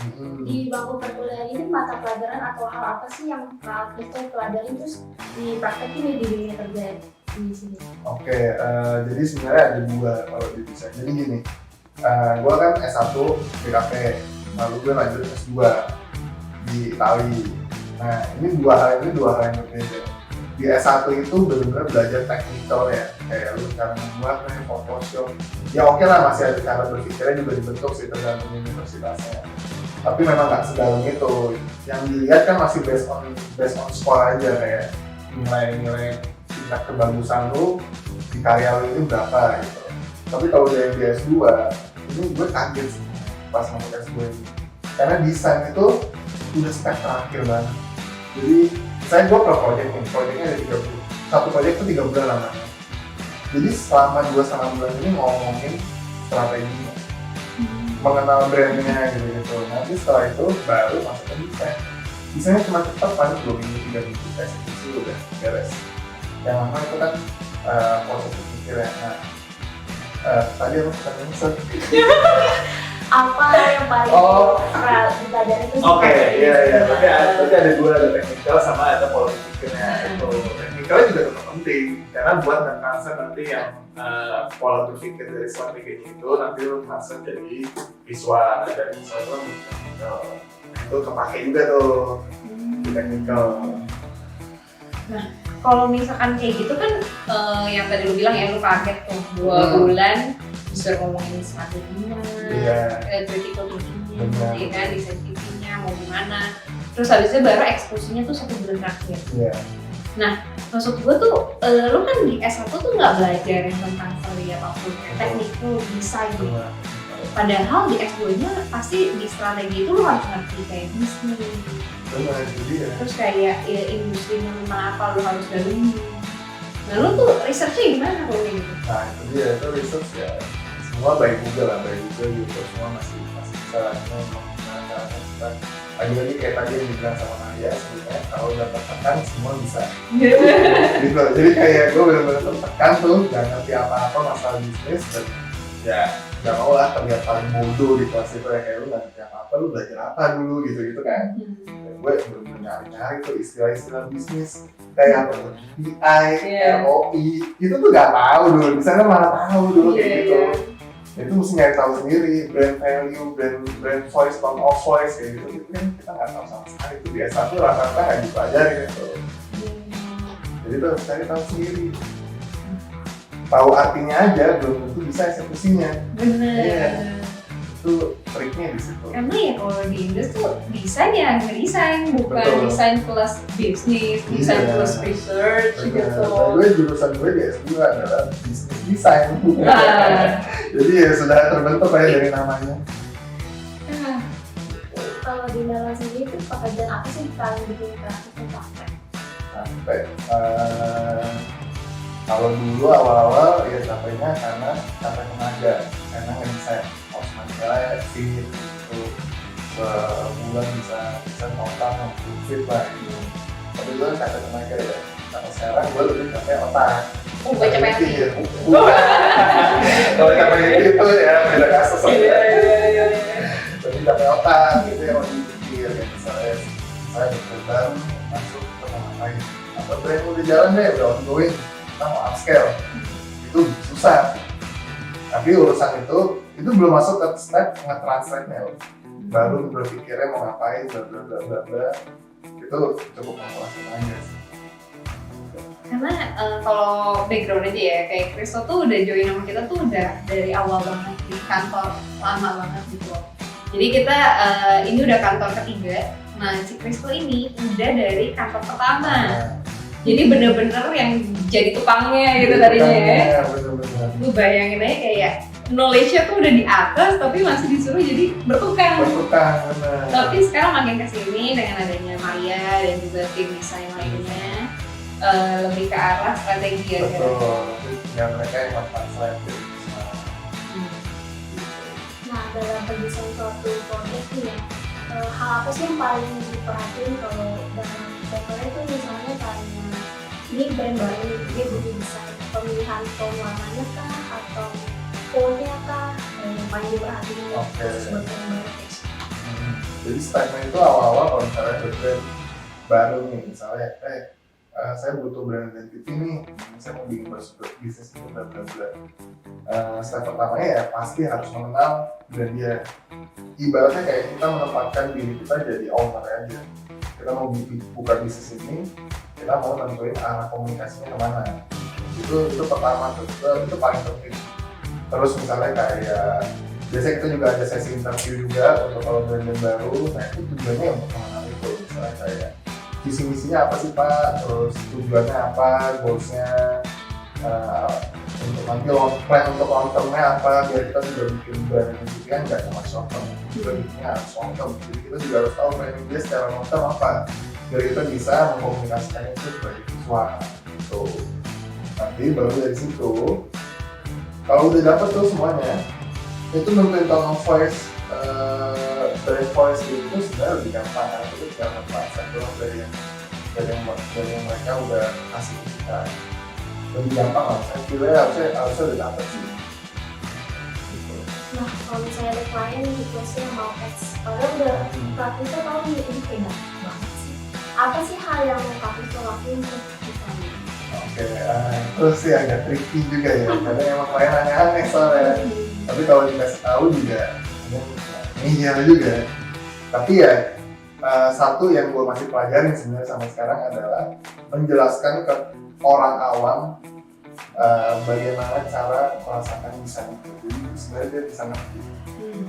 Speaker 2: Di bangku perkuliahan ini mata pelajaran atau hal apa sih yang Kak Kristo pelajarin terus dipraktekin nih di dunia kerja di sini?
Speaker 7: Oke, jadi sebenarnya ada 2 kalau di desain. Jadi gini, gue kan S1 di kafe, lalu gue lanjut S2 di Itali. Nah, ini dua hal yang berbeda. Di S1 itu benar-benar belajar teknikal ya, kayak lu cara membuat Photoshop. Ya oke lah, masih ada cara berpikirnya juga dibentuk sih tergantung universitasnya. Tapi memang nggak sedalam itu. Yang dilihat kan masih based on score aja, kayak nilai tingkat kebagusan lu di karya lu ini berapa gitu. Tapi kalau dari S2, ini gue kaget sih pas masuk S2 ini. Karena desain itu udah step terakhir banget. Jadi saya gue per proyeknya ada 3 bulan. Satu proyek itu 3 bulan lamanya. Jadi selama 2,5 bulan ini ngomongin strateginya, mengenal brandnya gitu. Nanti setelah itu baru masuk ke desain. Desainnya cuma cepat, paling 2 minggu, 3 minggu eksekusi udah beres. Yang lama itu kan proses berpikirnya. Nah, tadi apa pertanyaan?
Speaker 2: Apa yang paling dipelajari itu?
Speaker 7: Oke, iya. Tapi ada 2, ada teknikal sama ada pola pikirnya. Itu teknikalnya juga tetap penting karena buat nge-transfer nanti yang pola berpikir dari strateginya itu nanti lu transfer jadi visual, dari visual itu kepake juga tuh di teknikal.
Speaker 1: Nah, kalau misalkan kayak gitu kan yang tadi lu bilang ya lu kaget tuh 2 bulan bisa ngomongin strateginya, critical thinkingnya, ya kan, desain thinkingnya mau gimana. Terus habisnya baru eksekusinya tuh 1 bulan terakhir. Nah, maksud gue tuh, lu kan di S1 tuh nggak belajar tentang strategi apapun, teknikal desain gitu. Padahal di S2-nya pasti di strategi itu lu harus ngerti kayak bisnis. Terus kayak ya, industrinya tentang apa lu harus dalami. Nah, lu tuh research-nya gimana kalau gitu?
Speaker 7: Nah, itu dia, itu research ya. Semua by Google, YouTube semua masih bisa menggunakan. Lagi-lagi kayak tadi yang dibilang sama Nadia sebenarnya kalau udah tertekan semua bisa. Gitu. Jadi kayak gue benar-benar tertekan tuh, gak ngerti apa-apa masalah bisnis dan ya gak mau lah terlihat paling bodoh di kelas itu ya, kayak lu gak ngerti apa-apa, lu belajar apa dulu gitu kan. Gue benar-benar nyari-nyari tuh istilah-istilah bisnis kayak apa tuh, BI, ROI, itu tuh gak tahu dulu, di sana malah tahu dulu kayak gitu. Itu mesti nyari tahu sendiri, brand value, brand voice, tone of voice kayak gitu. Itu kan kita nggak tahu sama sekali, itu biasa tuh rata-rata nggak dipelajari gitu. Jadi tuh harus cari tahu sendiri. Tahu artinya aja, belum tentu bisa eksekusinya.
Speaker 1: Bener.
Speaker 7: Itu triknya di situ.
Speaker 1: Karena ya kalau di Inggris tuh desain ya ngedesain, bukan
Speaker 7: Betul.
Speaker 1: desain plus bisnis, desain plus research gitu.
Speaker 7: Gue jurusan gue di S2 adalah bisnis desain. Jadi ya sudah terbentuk kayak dari namanya.
Speaker 2: Kalau di dalam sendiri itu pekerjaan apa sih paling bikin kreatif dan praktek?
Speaker 7: Sampai kalau dulu awal-awal ya capeknya karena capek tenaga, karena ngedesain majalah fit itu sebulan bisa total 60 fit lah gitu. Tapi gue kan capek tenaga ya. Kalau sekarang gue lebih capek otak.
Speaker 1: Gue capek hati.
Speaker 7: Kalau capek itu ya beda kasus aja. Lebih capek otak gitu ya, mau dipikir ya. Misalnya saya berkembang masuk ke ngapain atau brand udah jalan deh, udah ongoing, kita mau upscale itu susah. Tapi urusan itu belum masuk ke step nge-translate-nya, baru berpikirnya mau ngapain, bla itu cukup menguasai aja sih.
Speaker 1: karena kalau background aja ya, kayak Kristo tuh udah join sama kita tuh udah dari awal banget di kantor, lama banget gitu loh. Jadi kita ini udah kantor ketiga. Nah si Kristo ini udah dari kantor pertama. Jadi bener-bener yang jadi tukangnya gitu tadinya ya.
Speaker 7: Bener-bener.
Speaker 1: Lu bayangin aja kayak knowledge-nya tuh udah di atas tapi masih disuruh jadi bertukang.
Speaker 7: Bener.
Speaker 1: Tapi sekarang makin kesini dengan adanya Maria dan juga tim desain lainnya lebih ke arah strategi ya.
Speaker 7: Betul. Yang mereka yang manfaat selain dari
Speaker 2: Nah, dalam pendesain suatu project nih ya, hal apa sih yang paling diperhatiin kalau dalam papernya itu misalnya tanya ini brand baru, dia butuh desain pemilihan tone warnanya kah atau tone-nya kah, yang paling diperhatiin
Speaker 7: Oke.
Speaker 2: buat brand baru.
Speaker 7: Jadi stepnya itu awal-awal kalau misalnya brand baru nih, misalnya saya butuh brand identity nih, saya mau bikin bisnis ini bla bla bla. Step pertamanya ya pasti harus mengenal brand dia. Ibaratnya kayak kita menempatkan diri kita jadi owner aja. Kita mau buka bisnis ini, kita mau tentuin arah komunikasinya kemana. Itu pertama tuh, itu paling penting. Terus misalnya kayak biasanya kita juga ada sesi interview juga untuk kalau brand baru. Nah itu tujuannya untuk mengenal itu, misalnya kayak visi misinya apa sih Pak, terus tujuannya apa, goalsnya, untuk nanti plan untuk long termnya apa, biar kita juga bikin brand itu kan nggak cuma short term, juga bikinnya harus long term. Jadi kita juga harus tahu planning dia secara long term apa, biar kita bisa mengkomunikasikan itu sebagai visual. Gitu. Nanti baru dari situ, kalau udah dapet tuh semuanya, itu nentuin tone of voice, brand voice itu sebenarnya lebih gampang, karena itu tinggal membahasan doang dari yang mereka udah kasih ke kita. Lebih gampang lah, saya kira harusnya udah dapet sih. Gitu.
Speaker 2: Nah, kalau misalnya ada klien request yang mau X, padahal udah Kakristo tahu nih ini beda banget sih. Apa sih hal yang Kakristo lakuin untuk misalnya?
Speaker 7: Oke, terus sih agak tricky juga ya, karena emang klien aneh-aneh soalnya. Tapi kalau dikasih tahu juga, iya juga. Tapi ya, satu yang gue masih pelajarin sebenarnya sampai sekarang adalah menjelaskan ke orang awam bagaimana cara merasakan desain itu. Jadi sebenarnya dia bisa ngerti.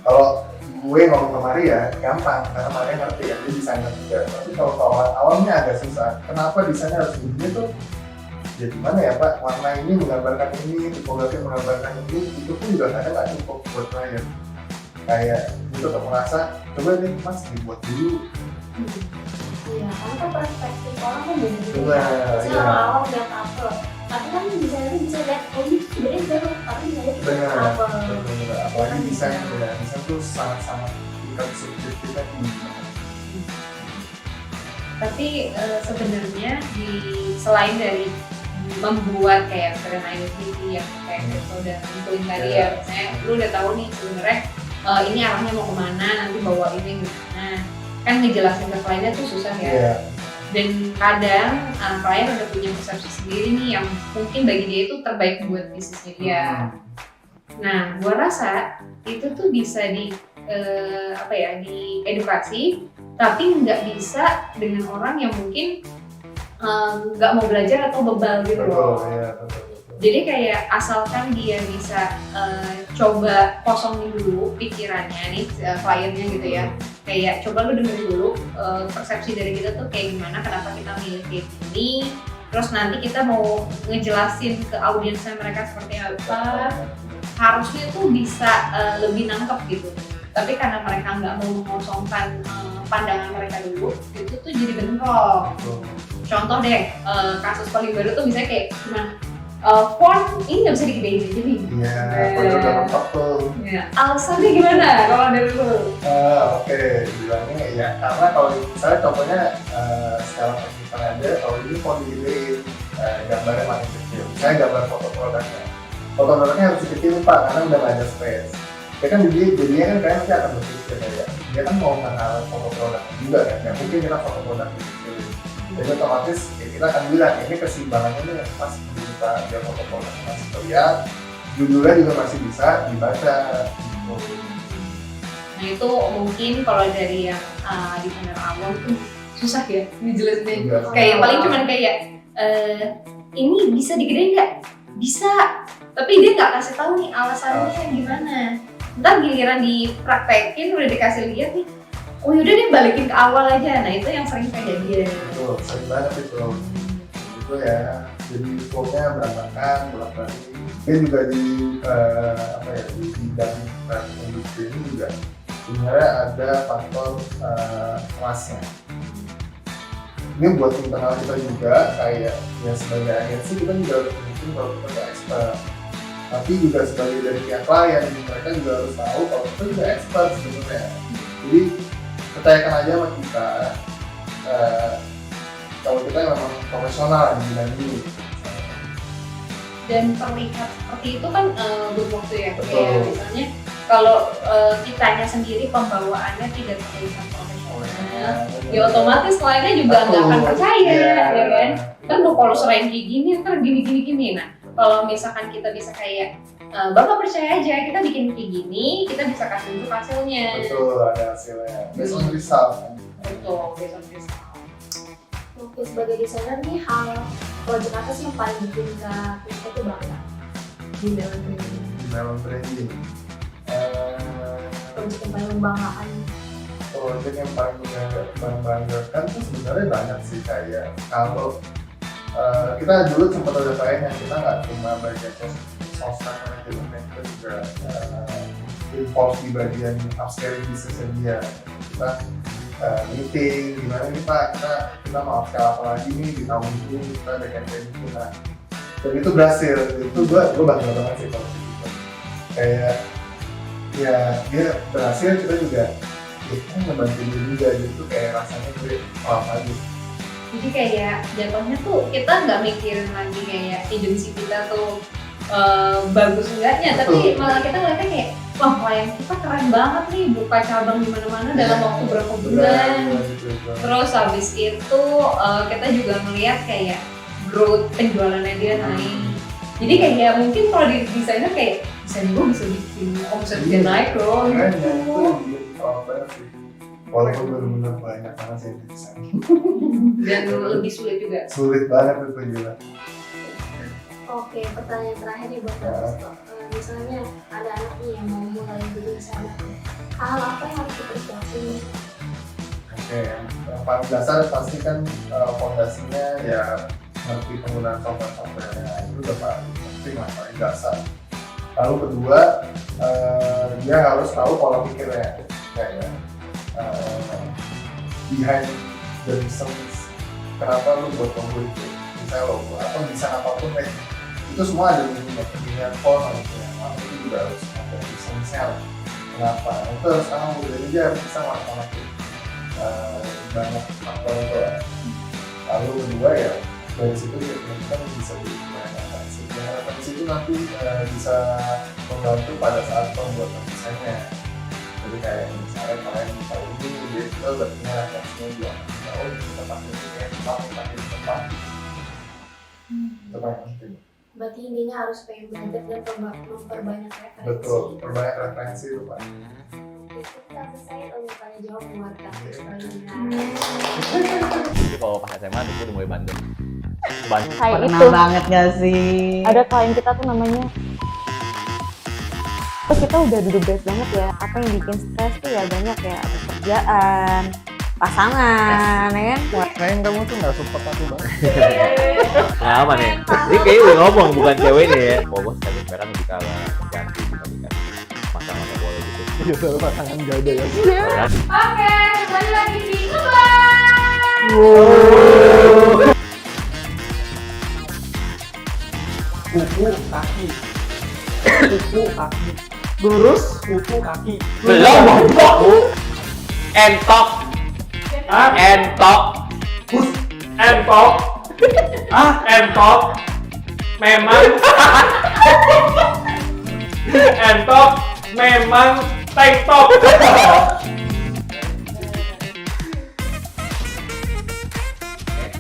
Speaker 7: Kalau gue ngomong ke Maria gampang karena Maria ngerti ya, dia bisa ngerti juga. Tapi kalau ke orang awamnya agak susah. Kenapa desainnya harus begini tuh? Ya gimana ya Pak, warna ini menggambarkan ini, tipografis menggambarkan ini, itu pun juga kadang nggak cukup buat klien. Kayak itu tetap merasa, coba nih Mas dibuat dulu.
Speaker 2: Iya, karena kan perspektif orang kan beda-beda.
Speaker 7: Benar,
Speaker 2: Misalnya
Speaker 7: iya.
Speaker 2: orang awam lihat apel, tapi kan desainer bisa lihat, oh ini sebenarnya baru, tapi misalnya kita
Speaker 7: Benar,
Speaker 2: apel.
Speaker 7: benar. Apalagi desain ya, desain tuh sangat-sangat tingkat subjektifnya tinggi.
Speaker 1: Tapi sebenarnya selain dari membuat kayak brand identity yang kayak Kristo dan tentuin tadi ya, misalnya lu udah tahu nih sebenarnya ini arahnya mau kemana, nanti bawa ini gimana, kan ngejelasin ke kliennya tuh susah ya.
Speaker 7: Iya.
Speaker 1: Dan kadang klien udah punya persepsi sendiri nih yang mungkin bagi dia itu terbaik buat bisnisnya dia. Nah, gua rasa itu tuh bisa diedukasi, tapi nggak bisa dengan orang yang mungkin nggak mau belajar atau bebal gitu loh.
Speaker 7: Betul, iya, betul.
Speaker 1: Jadi kayak asalkan dia bisa coba kosongin dulu pikirannya nih kliennya gitu ya. Kayak coba lu dengerin dulu persepsi dari kita tuh kayak gimana, kenapa kita milih kayak gini. Terus nanti kita mau ngejelasin ke audiensnya mereka seperti apa. Harusnya tuh bisa lebih nangkep gitu. Tapi karena mereka nggak mau mengosongkan pandangan mereka dulu, itu tuh jadi bentrok. Contoh deh, kasus paling baru tuh misalnya kayak gimana? Font ini nggak bisa digedein aja nih.
Speaker 7: Iya, pada udah mentok tuh.
Speaker 1: Ya. Alasannya gimana kalau dari lu?
Speaker 7: Oke, bilangnya ya karena kalau misalnya contohnya secara teknikal aja, kalau ini font digedein, gambarnya makin kecil. Saya gambar foto produknya. Foto produknya harus dikecilin Pak, karena udah nggak ada space. Ya kan jadinya kan kalian nanti akan berpikir ya, dia kan mau mengenal foto produk juga kan, ya mungkin kita foto produk dikecilin. Jadi otomatis ya kita akan bilang ini keseimbangannya nih pas kita biar foto produk masih terlihat, judulnya juga masih bisa dibaca.
Speaker 1: Nah itu mungkin kalau dari yang desainer awam tuh susah ya ngejelasinnya.
Speaker 7: Iya.
Speaker 1: Kayak paling cuman kayak ini bisa digedein nggak? Bisa, tapi dia nggak kasih tahu nih alasannya gimana. Ntar giliran dipraktekin udah dikasih lihat nih, oh yaudah deh balikin ke awal aja. Nah itu yang sering kejadian.
Speaker 7: Betul, sering banget itu ya. Jadi formnya berantakan, bolak-balik. Dia juga di di bidang industri ini juga sebenarnya ada faktor kelasnya. Ini buat internal kita juga, kayak ya sebagai agensi kita juga mungkin kalau kita nggak expert, tapi juga sebagai dari pihak klien mereka juga harus tahu kalau kita juga expert sebenarnya. Jadi percayakan aja sama kita kalau kita memang profesional di bidang ini.
Speaker 1: Dan terlihat seperti itu kan butuh waktu ya.
Speaker 7: Betul.
Speaker 1: Kayak misalnya kalau kitanya sendiri pembawaannya tidak terlihat profesional, ya otomatis kliennya juga nggak akan percaya, ya kan? Kan kalau sering kayak gini, ntar gini. Nah, kalau misalkan kita bisa kayak Bapak percaya aja, kita bikin kayak gini, kita bisa kasih untuk hasilnya.
Speaker 7: Betul, ada hasilnya. Based on result.
Speaker 1: Betul, based on result.
Speaker 2: Oke, sebagai desainer nih, hal project apa sih yang paling bikin kita tuh bangga di Melon Branding?
Speaker 7: Di Melon Branding.
Speaker 2: Project yang paling membanggakan.
Speaker 7: Project yang paling membanggakan tuh sebenarnya banyak sih, kayak kalau kita dulu sempat ada pengen yang kita nggak cuma bagian sosmed manajemen, kita juga involve di bagian upscaling bisnisnya dia. Kita meeting gimana nih Pak, kita mau upscale apa lagi nih di tahun ini, kita ada campaign itu. Nah, dan itu berhasil. Itu gue bangga banget sih kalau gitu. Kayak ya dia berhasil, kita juga kita ngebantu dia juga, gitu kayak rasanya gue lagi.
Speaker 1: Jadi kayak jatuhnya tuh kita nggak mikirin lagi kayak agensi kita tuh bagus enggaknya, tapi malah kita ngeliatnya kayak wah klien kita keren banget nih, buka cabang di mana-mana dalam waktu berapa bulan. Terus habis itu kita juga ngeliat kayak growth penjualannya dia naik. Jadi kayak mungkin kalau di desainer kayak desain gue bisa bikin omset dia naik loh gitu.
Speaker 7: Walaupun benar-benar banyak banget sih desain.
Speaker 1: Dan lebih sulit juga.
Speaker 7: Sulit banget itu gila.
Speaker 2: Oke, pertanyaan terakhir nih buat Bapak. Misalnya ada anak nih yang mau mulai jadi desainer, hal apa yang harus dipersiapin?
Speaker 7: Oke, yang paling dasar pasti kan fondasinya ya ngerti penggunaan software-softwarenya, itu udah paling dasar. Lalu kedua, dia harus tahu pola pikirnya, kayak behind the reasons kenapa lu buat logo itu, misalnya logo atau desain apapun itu semua ada pemilihan font itu juga harus ada desainnya kenapa, itu harus kamu jadi dia harus bisa melakukan banyak faktor itu. Lalu kedua ya dari situ kita bisa beri referensi itu nanti bisa membantu pada saat pembuatan desainnya. Jadi kayak misalnya kalian tahu ini dia kita udah punya referensinya juga, oh kita pakai ini kayak pakai di tempat itu paling penting.
Speaker 2: Berarti intinya harus pengen belajar dan memperbanyak referensi.
Speaker 7: Betul, perbanyak referensi itu Pak.
Speaker 2: Kita selesai tanya jawab buat kasus kali ini.
Speaker 4: Jadi kalau pas SMA itu udah mulai bandel.
Speaker 5: Kayak
Speaker 6: Pernah
Speaker 5: itu
Speaker 6: banget gak sih?
Speaker 5: ada klien kita tuh namanya, terus kita udah duduk beres banget ya, apa yang bikin stres tuh ya banyak ya, ada kerjaan, pasangan, ya kan?
Speaker 6: Kayaknya kamu tuh gak support aku banget.
Speaker 4: Nah aman ya. Ini kayaknya udah ngomong bukan cewek nih ya. Oh bos tadi mereka lebih kalah ganti dibandingkan masa-masa boleh gitu.
Speaker 6: Iya soal pasangan gak ada ya.
Speaker 4: Ya.
Speaker 1: Oke, kembali lagi di Ngeblast.
Speaker 6: Kuku kaki. Kuku kaki. Lurus kuku kaki.
Speaker 4: Belum entok. Entok.
Speaker 6: Entok. Entok. Memang. Entok. Memang tank top.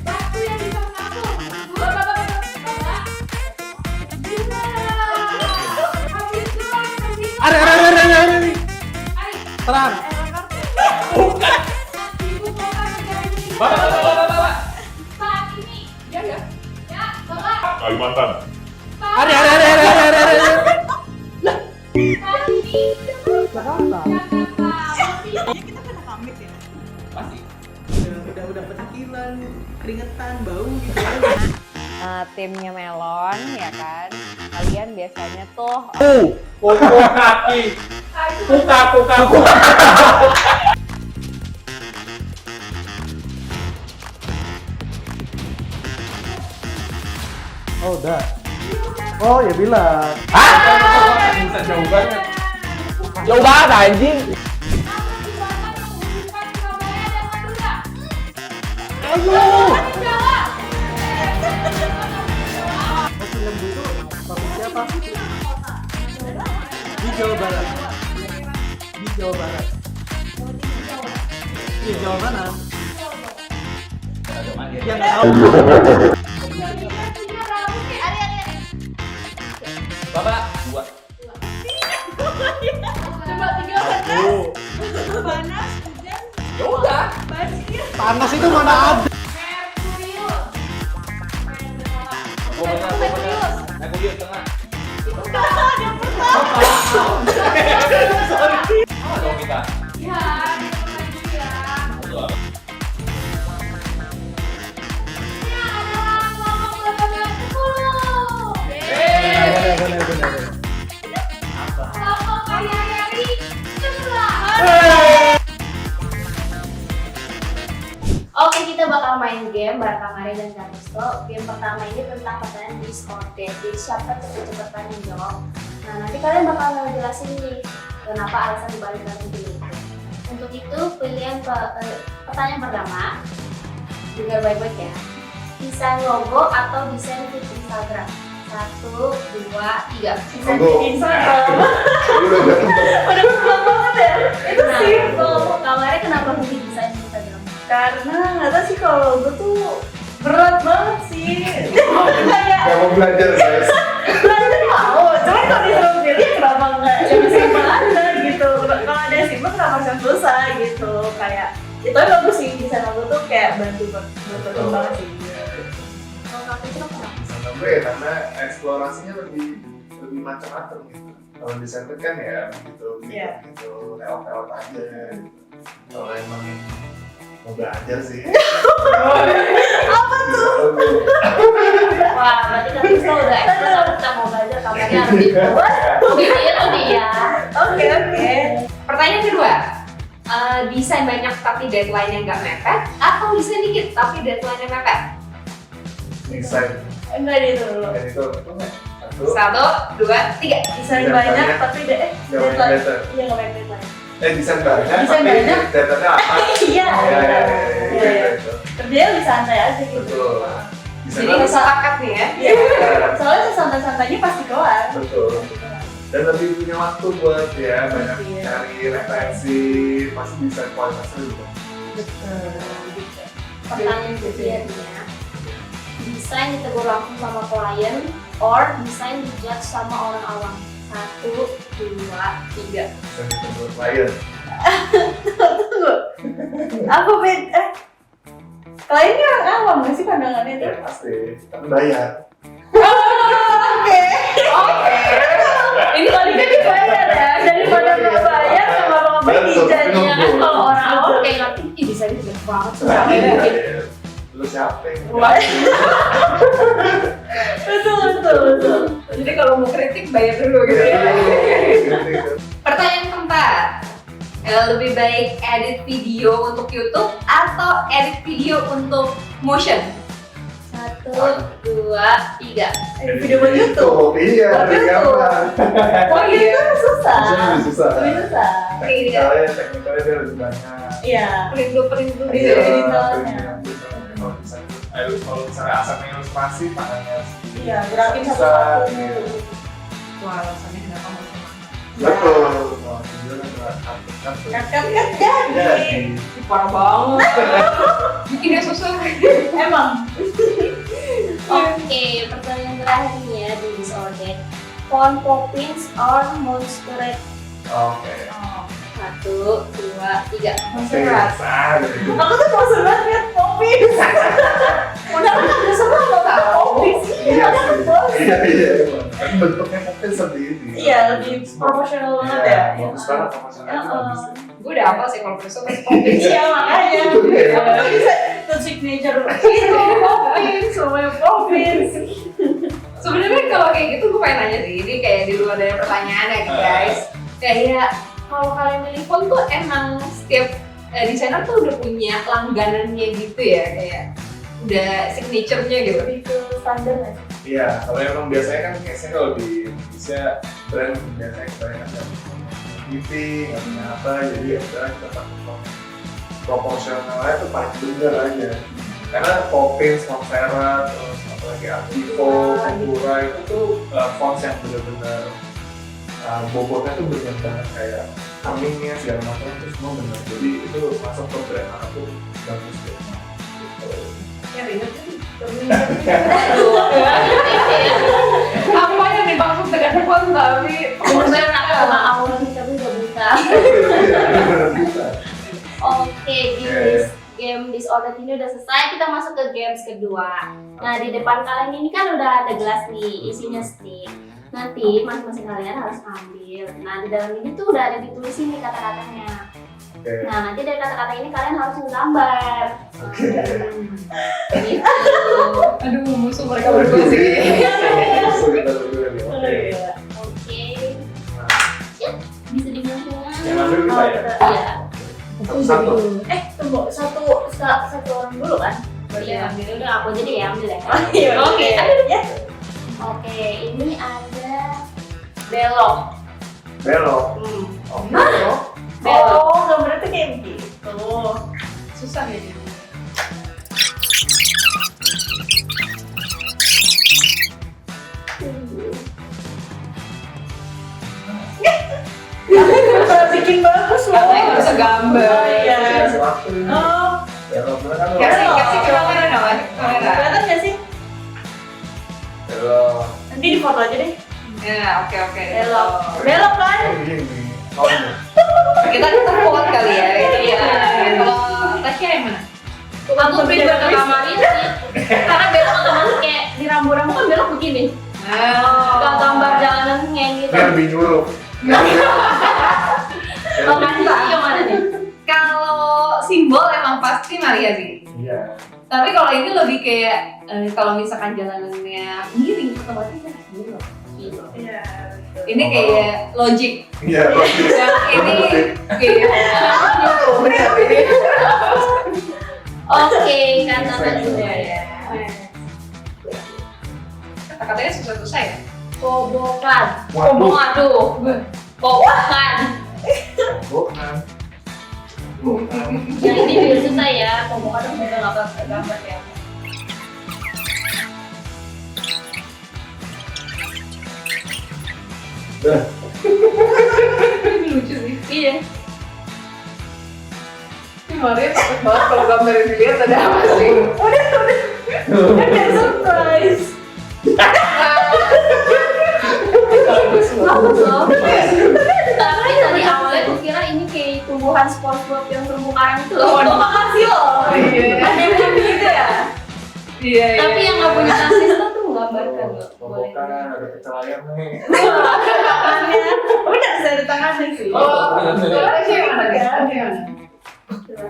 Speaker 1: Satu yang bisa mengaku. Dua bapak. Dua. Habis dua.
Speaker 6: Ada. Terang.
Speaker 1: Ibu kota negara Indonesia.
Speaker 6: Bapak.
Speaker 1: Saat ini. Ya. Ya, bapak.
Speaker 7: Kalimantan.
Speaker 6: Pasti.
Speaker 8: Udah petakilan, keringetan, bau gitu.
Speaker 5: Timnya Melon ya kan, kalian biasanya tuh
Speaker 6: Kuku kaki. Kuka.
Speaker 8: Oh udah. Oh ya bilang.
Speaker 6: Bisa jauh banget.
Speaker 4: Jauh banget anjing.
Speaker 8: Masih lembu itu provinsi apa? Di Jawa Barat. Di Jawa Barat. Di Jawa mana? Yang tahu.
Speaker 6: Bapak, 2. Ya udah.
Speaker 8: Panas itu mana ada?
Speaker 6: Aku benar. Aku di tengah. Apa dong kita? Itu apa?
Speaker 8: Benar.
Speaker 2: Oke, kita bakal main game bareng Kamari dan Karisto. Game pertama ini tentang pertanyaan disorder. Jadi siapa cepet-cepet tanya jawab. Nah, nanti kalian bakal ngejelasin nih kenapa alasan dibalik kalian pilih itu. Untuk itu, pertanyaan pertama, dengar baik-baik ya. Desain logo atau desain feed Instagram? 1, 2, 3.
Speaker 3: Desain
Speaker 7: Logo.
Speaker 3: Instagram.
Speaker 7: Udah jatuh.
Speaker 3: Udah mutlak banget ya. Itu
Speaker 2: Nah,
Speaker 3: simple.
Speaker 2: Kamari kenapa pilih desain Instagram?
Speaker 3: Karena nggak tahu sih kalau gue tuh berat banget sih. Kayak
Speaker 7: Gak mau belajar guys.
Speaker 3: belajar mau, cuman kalau disuruh pilih kenapa nggak yang simpel aja gitu. Kalau ada yang simpel kenapa harus yang susah gitu. Kayak itu aja bagus sih desain logo tuh kayak bantu banget sih.
Speaker 2: Kalau kakak itu kenapa?
Speaker 7: Sama gue ya, karena eksplorasinya lebih macam-macam gitu. Kalau desain kan ya begitu
Speaker 3: Iya.
Speaker 7: gitu lewat aja. Kalau emang mau belajar sih.
Speaker 3: Apa tuh?
Speaker 2: Wah, berarti Karisto udah expert kalau kita mau belajar kamarnya harus dibuat. Itu dia.
Speaker 3: Oke.
Speaker 1: Pertanyaan kedua, desain banyak tapi deadline-nya nggak mepet, atau desain dikit tapi deadline-nya mepet?
Speaker 7: Desain
Speaker 3: Enggak di itu dulu.
Speaker 7: dan itu satu
Speaker 1: 1, 2, 3.
Speaker 3: Desain
Speaker 7: Desain
Speaker 3: banyak
Speaker 7: banyak,
Speaker 3: tapi
Speaker 7: nggak
Speaker 3: deadline.
Speaker 7: better.
Speaker 3: Iya nggak banyak deadline.
Speaker 7: Desain banyak
Speaker 3: Desain
Speaker 7: tapi
Speaker 3: banyak.
Speaker 7: datanya apa?
Speaker 3: Iya. Iya.
Speaker 7: Itu.
Speaker 3: Kerjanya lebih santai aja gitu.
Speaker 7: Betul. Desain
Speaker 1: Jadi
Speaker 7: banyak.
Speaker 1: sepakat nih ya.
Speaker 3: Iya. Soalnya santai-santainya pasti kelar.
Speaker 7: Betul. Dan lebih punya waktu buat ya banyak
Speaker 3: Iya.
Speaker 7: cari referensi, pasti bisa kualitasnya lebih bagus.
Speaker 2: Pertanyaan ketiganya, desain ditegur langsung sama klien or desain dijudge sama orang awam? 1, 2, 3.
Speaker 7: Dan itu buat klien.
Speaker 3: Tunggu. Aku kliennya orang awam nggak sih pandangannya tuh?
Speaker 7: Ya pasti, tapi bayar.
Speaker 3: Oke. Ini kalau dia dibayar ya, daripada nggak bayar sama nggak bayar
Speaker 7: Betul.
Speaker 3: dijadinya kan kalau orang awam
Speaker 2: Oke,
Speaker 3: kayak
Speaker 2: ngerti. Ih, desainnya jelek banget sih.
Speaker 7: Iya. Lu siapa yang
Speaker 3: betul.
Speaker 1: Jadi kalau mau kritik bayar dulu gitu ya.
Speaker 7: Iya.
Speaker 1: Pertanyaan keempat, lebih baik edit video untuk YouTube atau edit video untuk motion?
Speaker 2: 1, 2, 3.
Speaker 3: Video buat YouTube.
Speaker 7: Iya,
Speaker 3: Buat
Speaker 7: lebih
Speaker 3: YouTube.
Speaker 7: gampang.
Speaker 3: Oh itu susah.
Speaker 7: Bisa lebih susah.
Speaker 3: Lebih susah.
Speaker 7: Teknikalnya dia lebih banyak.
Speaker 3: Iya.
Speaker 1: Print dulu.
Speaker 3: Iya.
Speaker 7: Kalau misalnya asapnya ilustrasi, tangannya
Speaker 3: Iya, gerakin
Speaker 7: bisa,
Speaker 3: satu-satu.
Speaker 7: gitu.
Speaker 1: Wah, alasannya kenapa mau sama?
Speaker 7: Betul. Mau video kan gerakan.
Speaker 3: Kat jadi.
Speaker 1: Parah banget. Bikin dia susah.
Speaker 3: Emang.
Speaker 2: Oke, pertanyaan terakhirnya di disorder. Font Poppins or Monsterette?
Speaker 7: Oke.
Speaker 2: 1, 2, 3.
Speaker 3: Monserrat.
Speaker 7: Gitu.
Speaker 3: Aku tuh bosan banget liat Poppins. Udah kan ada semua nggak tahu Poppins.
Speaker 7: Iya
Speaker 3: Ada
Speaker 7: sih. Iya. Kan bentuknya mungkin seperti ini.
Speaker 3: Iya, lebih proporsional banget ya.
Speaker 7: Bagus banget proporsionalnya itu bagus.
Speaker 1: Gue udah hafal sih kalau besok pas Popins.
Speaker 3: Iya, makanya.
Speaker 7: Iya.
Speaker 3: Kamu bisa itu signature itu Popins, semuanya Popins.
Speaker 1: Sebenarnya kalau kayak gitu gue pengen nanya sih, ini kayak di luar dari pertanyaannya nih guys. Kayak kalau kalian milih font tuh emang setiap desainer tuh udah punya langganannya gitu ya, kayak udah signature-nya gitu.
Speaker 3: Lebih ke standar nggak sih?
Speaker 7: Iya, kalau emang biasanya kan case-nya kalau di Indonesia brand biasanya kebanyakan kan gifting, nggak punya apa, jadi ya udah kita pakai font proporsionalnya tuh paling bener aja. Karena Popins, Montserrat, terus apalagi Artivo, Sakura itu tuh fonts yang bener-bener bobotnya tuh bener banget kayak coming-nya segala macam itu semua bener. Jadi itu masuk ke brand apapun bagus deh. Gitu.
Speaker 1: Ya ribet kan? Apa yang dimaksud dengan font tapi
Speaker 2: Kemudian aku sama awal tapi udah buta.
Speaker 7: Bener bisa.
Speaker 2: Oke, game Disordered ini udah selesai. Kita masuk ke games kedua. Nah, di depan kalian ini kan udah ada gelas nih, isinya stick. Nanti masing-masing kalian harus ambil. Nah, di dalam ini tuh udah ada ditulisin nih kata-katanya.
Speaker 7: Oke.
Speaker 2: Nah, nanti dari kata-kata ini kalian harus menggambar.
Speaker 7: Oke.
Speaker 2: Gitu.
Speaker 1: aduh musuh mereka berdua sih.
Speaker 7: So, kita berdua nih. Oke.
Speaker 2: Oke. Ya, bisa dimasukin.
Speaker 7: Yang ambil kita ya?
Speaker 2: Iya.
Speaker 7: Satu-satu.
Speaker 3: Tunggu, satu orang dulu kan?
Speaker 2: Iya, ambil udah aku jadi ya ambil ya.
Speaker 3: Iya,
Speaker 2: Oke.
Speaker 3: ya.
Speaker 2: Oke, ini ada belok.
Speaker 7: Belok.
Speaker 2: Hmm.
Speaker 7: Belok.
Speaker 2: Belok.
Speaker 3: Oh, gambarnya tuh kayak begitu.
Speaker 1: Susah ya dia.
Speaker 3: Bikin bagus loh.
Speaker 1: Katanya nggak bisa gambar.
Speaker 3: Oh, iya.
Speaker 7: Sesuatu ini.
Speaker 3: Oh,
Speaker 7: Belok. Bener kan lo?
Speaker 1: Kasih ke kamera nggak? Kamera.
Speaker 3: kelihatan nggak sih?
Speaker 7: Belok.
Speaker 3: Nanti di foto aja deh.
Speaker 1: Ya, oke.
Speaker 3: Belok. Belok kan?
Speaker 7: Oh, begini. Oh, ini.
Speaker 1: Kita kuat kali ya. Iya. Kalau Tasya yang mana?
Speaker 2: Aku lebih ke kamar ini sih. Karena belok otomatis kayak di rambu-rambu kan belok begini. Gak gambar jalanan kayak gitu.
Speaker 7: Biar lebih nyuruh.
Speaker 2: Makasih sih yang mana nih?
Speaker 1: Kalau simbol emang pasti Maria sih.
Speaker 7: Iya.
Speaker 1: Tapi kalau ini lebih kayak kalau misalkan jalanannya miring otomatis ya belok.
Speaker 3: Iya.
Speaker 1: Ini kayak logic.
Speaker 7: Iya. Bagus.
Speaker 1: Yang ini kayak bener ini.
Speaker 2: Oke, kata-katanya ya.
Speaker 1: Kata-katanya susah-susah ya.
Speaker 2: Kobokan.
Speaker 7: Waduh.
Speaker 2: Waduh. Kobokan.
Speaker 7: Bukan. Bukan.
Speaker 2: Yang ini juga susah ya. Kobokan itu juga nggak bakal gambar ya.
Speaker 1: Ini lucu sih.
Speaker 2: Iya.
Speaker 1: Ini Maria takut banget kalau gambar yang dilihat ada apa sih.
Speaker 3: Kan biar surprise.
Speaker 2: Bagus loh. Tapi dari awalnya tuh kira ini kayak tumbuhan SpongeBob yang terumbu karang itu loh.
Speaker 3: Oh, makasih loh. Ada yang begitu ya?
Speaker 1: Iya.
Speaker 2: Tapi yang nggak punya nasis tuh menggambarkan loh. Boleh.
Speaker 7: Bukan ada kecelakaan nih.
Speaker 3: Tangannya. Udah bisa ada tangannya sih.
Speaker 1: Kalau Tasya yang mana nih? Tasya yang mana?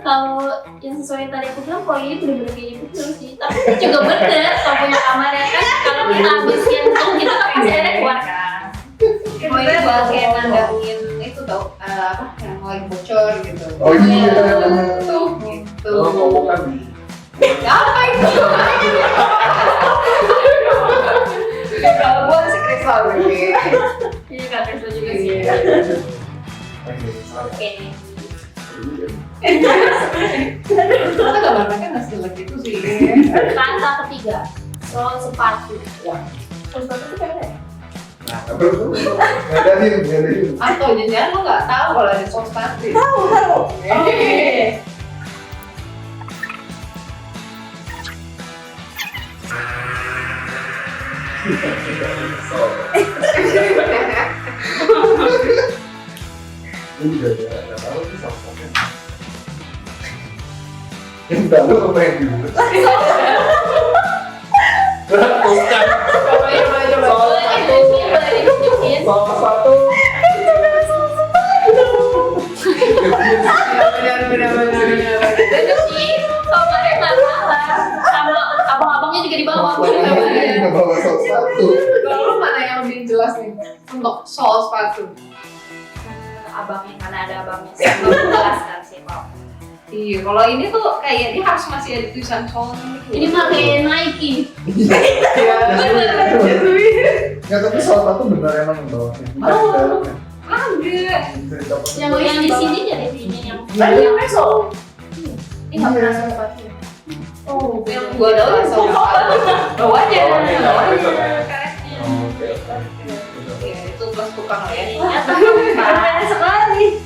Speaker 2: Kalau yang sesuai yang tadi aku bilang, kalau ini bener-bener kayak gitu sih. Tapi itu juga bener, kalau punya kamarnya kan, kalau kita habisin untuk kita kan pasti ada keluar kan.
Speaker 1: Oh ini buat kayak nandangin itu tau apa yang lagi bocor gitu.
Speaker 7: Oh iya.
Speaker 1: Tuh gitu.
Speaker 7: Oh, bukan.
Speaker 1: Apa itu? Kalau gua si kristal ini.
Speaker 2: Iya kan, itu juga sih.
Speaker 7: Oke, selamat.
Speaker 2: Oke.
Speaker 1: Kita gambar mereka nggak sejelek itu sih.
Speaker 2: Kata ketiga, soal sepatu.
Speaker 3: Sepatu itu kayak ada ya?
Speaker 7: Nah, ngadain.
Speaker 1: Atau jangan lo nggak tahu kalau ada sos pasti.
Speaker 3: Tahu. Oke.
Speaker 7: Ini juga nggak tahu sih sama-sama. Yang tahu apa yang dulu? Bukan.
Speaker 1: Coba
Speaker 7: Salah satu.
Speaker 1: Benar.
Speaker 2: Bener sih, kamarnya nggak salah. Sama abang-abangnya juga di bawah.
Speaker 7: Kita bawa salah satu.
Speaker 1: Kalau lu mana yang lebih jelas nih untuk soal sepatu?
Speaker 2: Abangnya, karena ada abangnya. Saya belum menjelaskan sih Pak.
Speaker 1: Iya, kalau ini tuh kayak dia harus masih ada tulisan soalnya.
Speaker 2: Ini pakai Nike.
Speaker 1: Iya, bener.
Speaker 7: Ya tapi salah satu benar emang yang bawahnya.
Speaker 1: Oh. Agak.
Speaker 2: Yang di sini jadi sini yang.
Speaker 3: Tadi yang meso.
Speaker 2: Ini nggak pernah sepatu.
Speaker 1: Oh, yang gua tahu ya soal sepatu. Bawahnya. Karetnya.
Speaker 7: Oke.
Speaker 1: Iya, itu plus tukang lah ya.
Speaker 2: Iya, banyak sekali.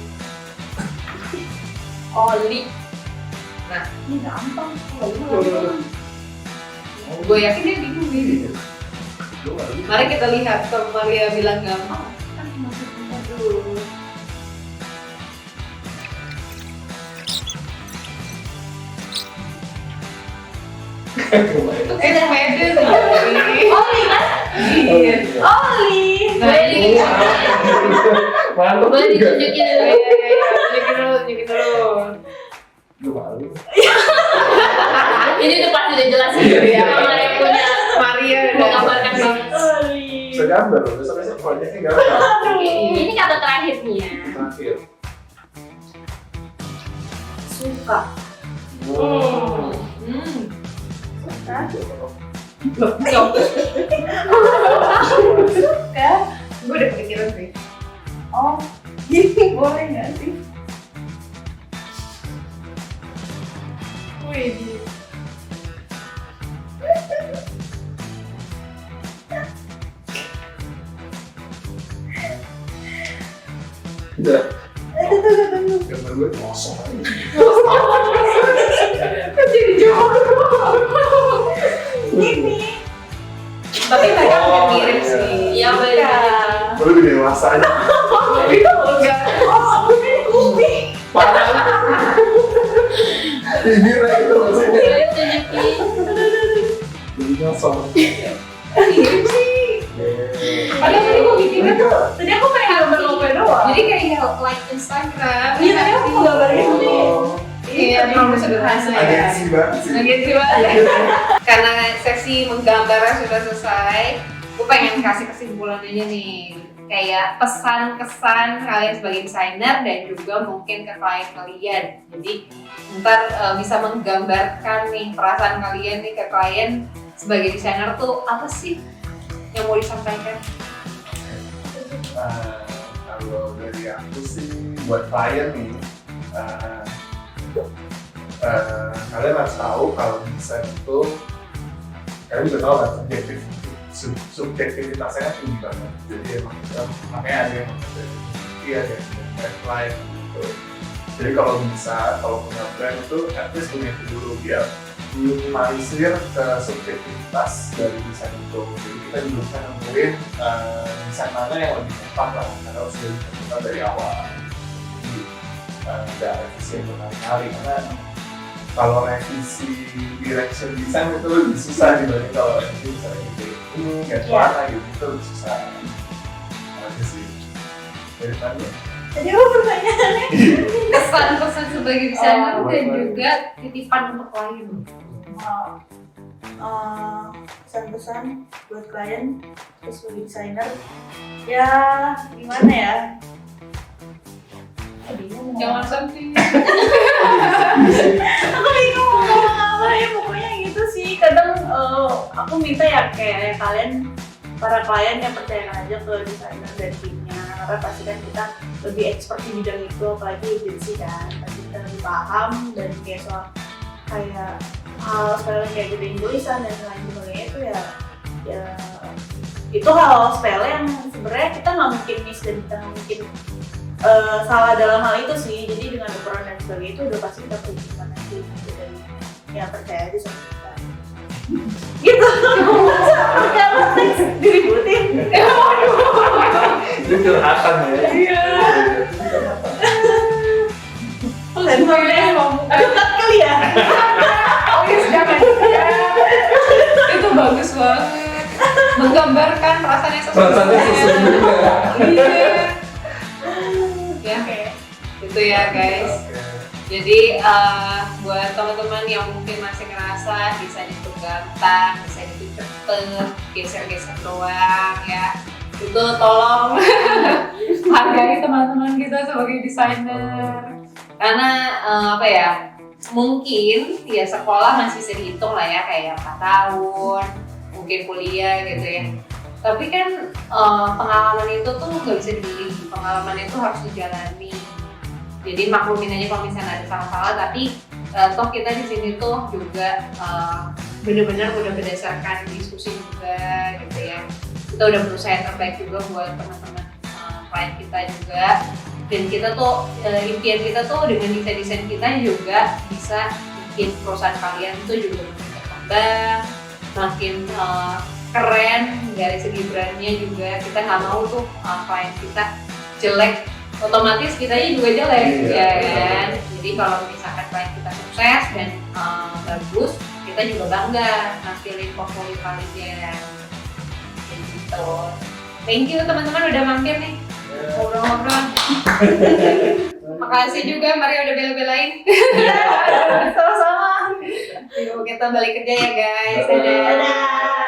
Speaker 1: Oli. Nah,
Speaker 3: Ini gampang.
Speaker 1: gue yakin dia bingung nih. Mari kita lihat kalau Maria bilang gampang. Aduh. Itu kayak sepeda sih.
Speaker 2: Oli kan?
Speaker 1: Iya.
Speaker 2: Oli.
Speaker 1: Nah, ini
Speaker 7: Mantap
Speaker 2: Boleh
Speaker 7: juga.
Speaker 2: ditunjukin dulu.
Speaker 1: Tunjukin dulu.
Speaker 7: Gue malu.
Speaker 2: Ini udah pasti udah jelas sih.
Speaker 1: Iya.
Speaker 2: Kamarnya punya
Speaker 1: Maria
Speaker 2: menggambarkan banget.
Speaker 7: Bisa gambar loh, besok-besok proyeknya gambar.
Speaker 2: Ini kata terakhirnya.
Speaker 7: Terakhir.
Speaker 3: Suka.
Speaker 1: Hmm. Gue udah kepikiran sih.
Speaker 3: Oh, ini boleh nggak sih?
Speaker 1: Wih.
Speaker 7: Udah. Gambar gue kosong aja.
Speaker 1: Jadi jauh. Tapi mereka udah mirip sih.
Speaker 2: Iya benar.
Speaker 7: Gue lebih dewasa aja.
Speaker 1: Enggak.
Speaker 7: Parah. Ini lah itu maksudnya.
Speaker 2: Boleh tunjukin.
Speaker 7: Jadi kosong.
Speaker 1: Mirip sih. Padahal tadi gue mikirnya tuh,
Speaker 3: Tadi aku pengen gambar lope doang.
Speaker 1: jadi kayak like Instagram.
Speaker 3: Iya, tadi aku mau gambar gitu nih.
Speaker 1: Iya, terlalu sederhana ya.
Speaker 7: Agensi banget sih.
Speaker 1: Agensi banget. Karena sesi menggambarnya sudah selesai, gue pengen kasih kesimpulan aja nih. Kayak pesan-kesan kalian sebagai desainer dan juga mungkin ke klien kalian. Jadi ntar bisa menggambarkan nih perasaan kalian nih ke klien sebagai desainer tuh apa sih yang mau disampaikan?
Speaker 7: Kalau dari aku sih buat klien nih, kalian harus tahu kalau desain itu kalian juga tahu kan subjektivitasnya tinggi banget. Jadi emang makanya ada yang ada yang client gitu. Jadi kalau bisa, kalau punya brand itu at least punya itu dulu biar minimalisir ke subjektivitas dari desain itu. Jadi kita juga bisa nemuin desain mana yang lebih tepat lah, karena harus sudah ditentukan dari awal. Jadi nggak revisi yang berkali-kali, karena kalau revisi direction design itu lebih susah dibanding kalau revisi misalnya gitu ini nggak warna gitu, itu lebih susah. Aja sih dari tadi.
Speaker 3: Tadi aku pertanyaannya.
Speaker 1: Kesan-kesan sebagai desainer
Speaker 7: Oh,
Speaker 1: dan
Speaker 7: baik.
Speaker 1: juga titipan untuk klien.
Speaker 3: Pesan-pesan buat klien terus sebagai desainer ya gimana ya?
Speaker 1: Jangan sampai
Speaker 3: Aku bingung mau ngomong apa ya, pokoknya gitu sih. Kadang aku minta ya kayak kalian para klien yang percaya aja ke desainer dan timnya, karena pasti kan kita lebih expert di bidang itu, apalagi agency kan pasti kita lebih paham. Dan kayak soal kayak hal sepele kayak gedein tulisan dan lain sebagainya itu ya itu hal sepele yang sebenarnya kita nggak mungkin miss dan kita nggak mungkin salah dalam hal itu sih. Jadi dengan ukuran dan sebagainya itu udah pasti kita perhitungkan aja gitu, dan ya percaya aja sama kita gitu. Kalau teks diributin
Speaker 7: Itu curhatan ya.
Speaker 3: iya dan sebenarnya aduh cut kali ya.
Speaker 1: jangan. Itu bagus banget. menggambarkan perasaannya
Speaker 7: Perasaannya sesungguhnya.
Speaker 1: Iya. Ya, itu ya guys.
Speaker 7: Oke.
Speaker 1: Jadi buat teman-teman yang mungkin masih ngerasa desain itu gampang, desain itu cepet, geser-geser doang ya, itu tolong hargai teman-teman kita sebagai desainer. Karena apa ya, mungkin ya sekolah masih bisa dihitung lah ya, kayak 4 tahun, mungkin kuliah gitu ya. Tapi kan pengalaman itu tuh nggak bisa dibeli, pengalaman itu harus dijalani. Jadi maklumin aja kalau misalnya ada salah-salah, tapi toh kita di sini tuh juga benar-benar udah berdasarkan diskusi juga gitu ya. Kita udah berusaha yang terbaik juga buat teman-teman klien kita juga. Dan kita tuh impian kita tuh dengan desain-desain kita juga bisa bikin perusahaan kalian tuh juga makin berkembang, makin keren dari segi brandnya juga. Kita nggak mau tuh klien kita jelek, otomatis kitanya juga jelek, ya kan? Jadi kalau misalkan klien kita sukses dan bagus, kita juga bangga nampilin portfolio kalian. Kayak gitu. Thank you teman-teman udah mampir nih ngobrol-ngobrol. Makasih juga Maria udah bela-belain.
Speaker 3: Sama-sama.
Speaker 1: Yuk kita balik kerja ya guys. Dadah.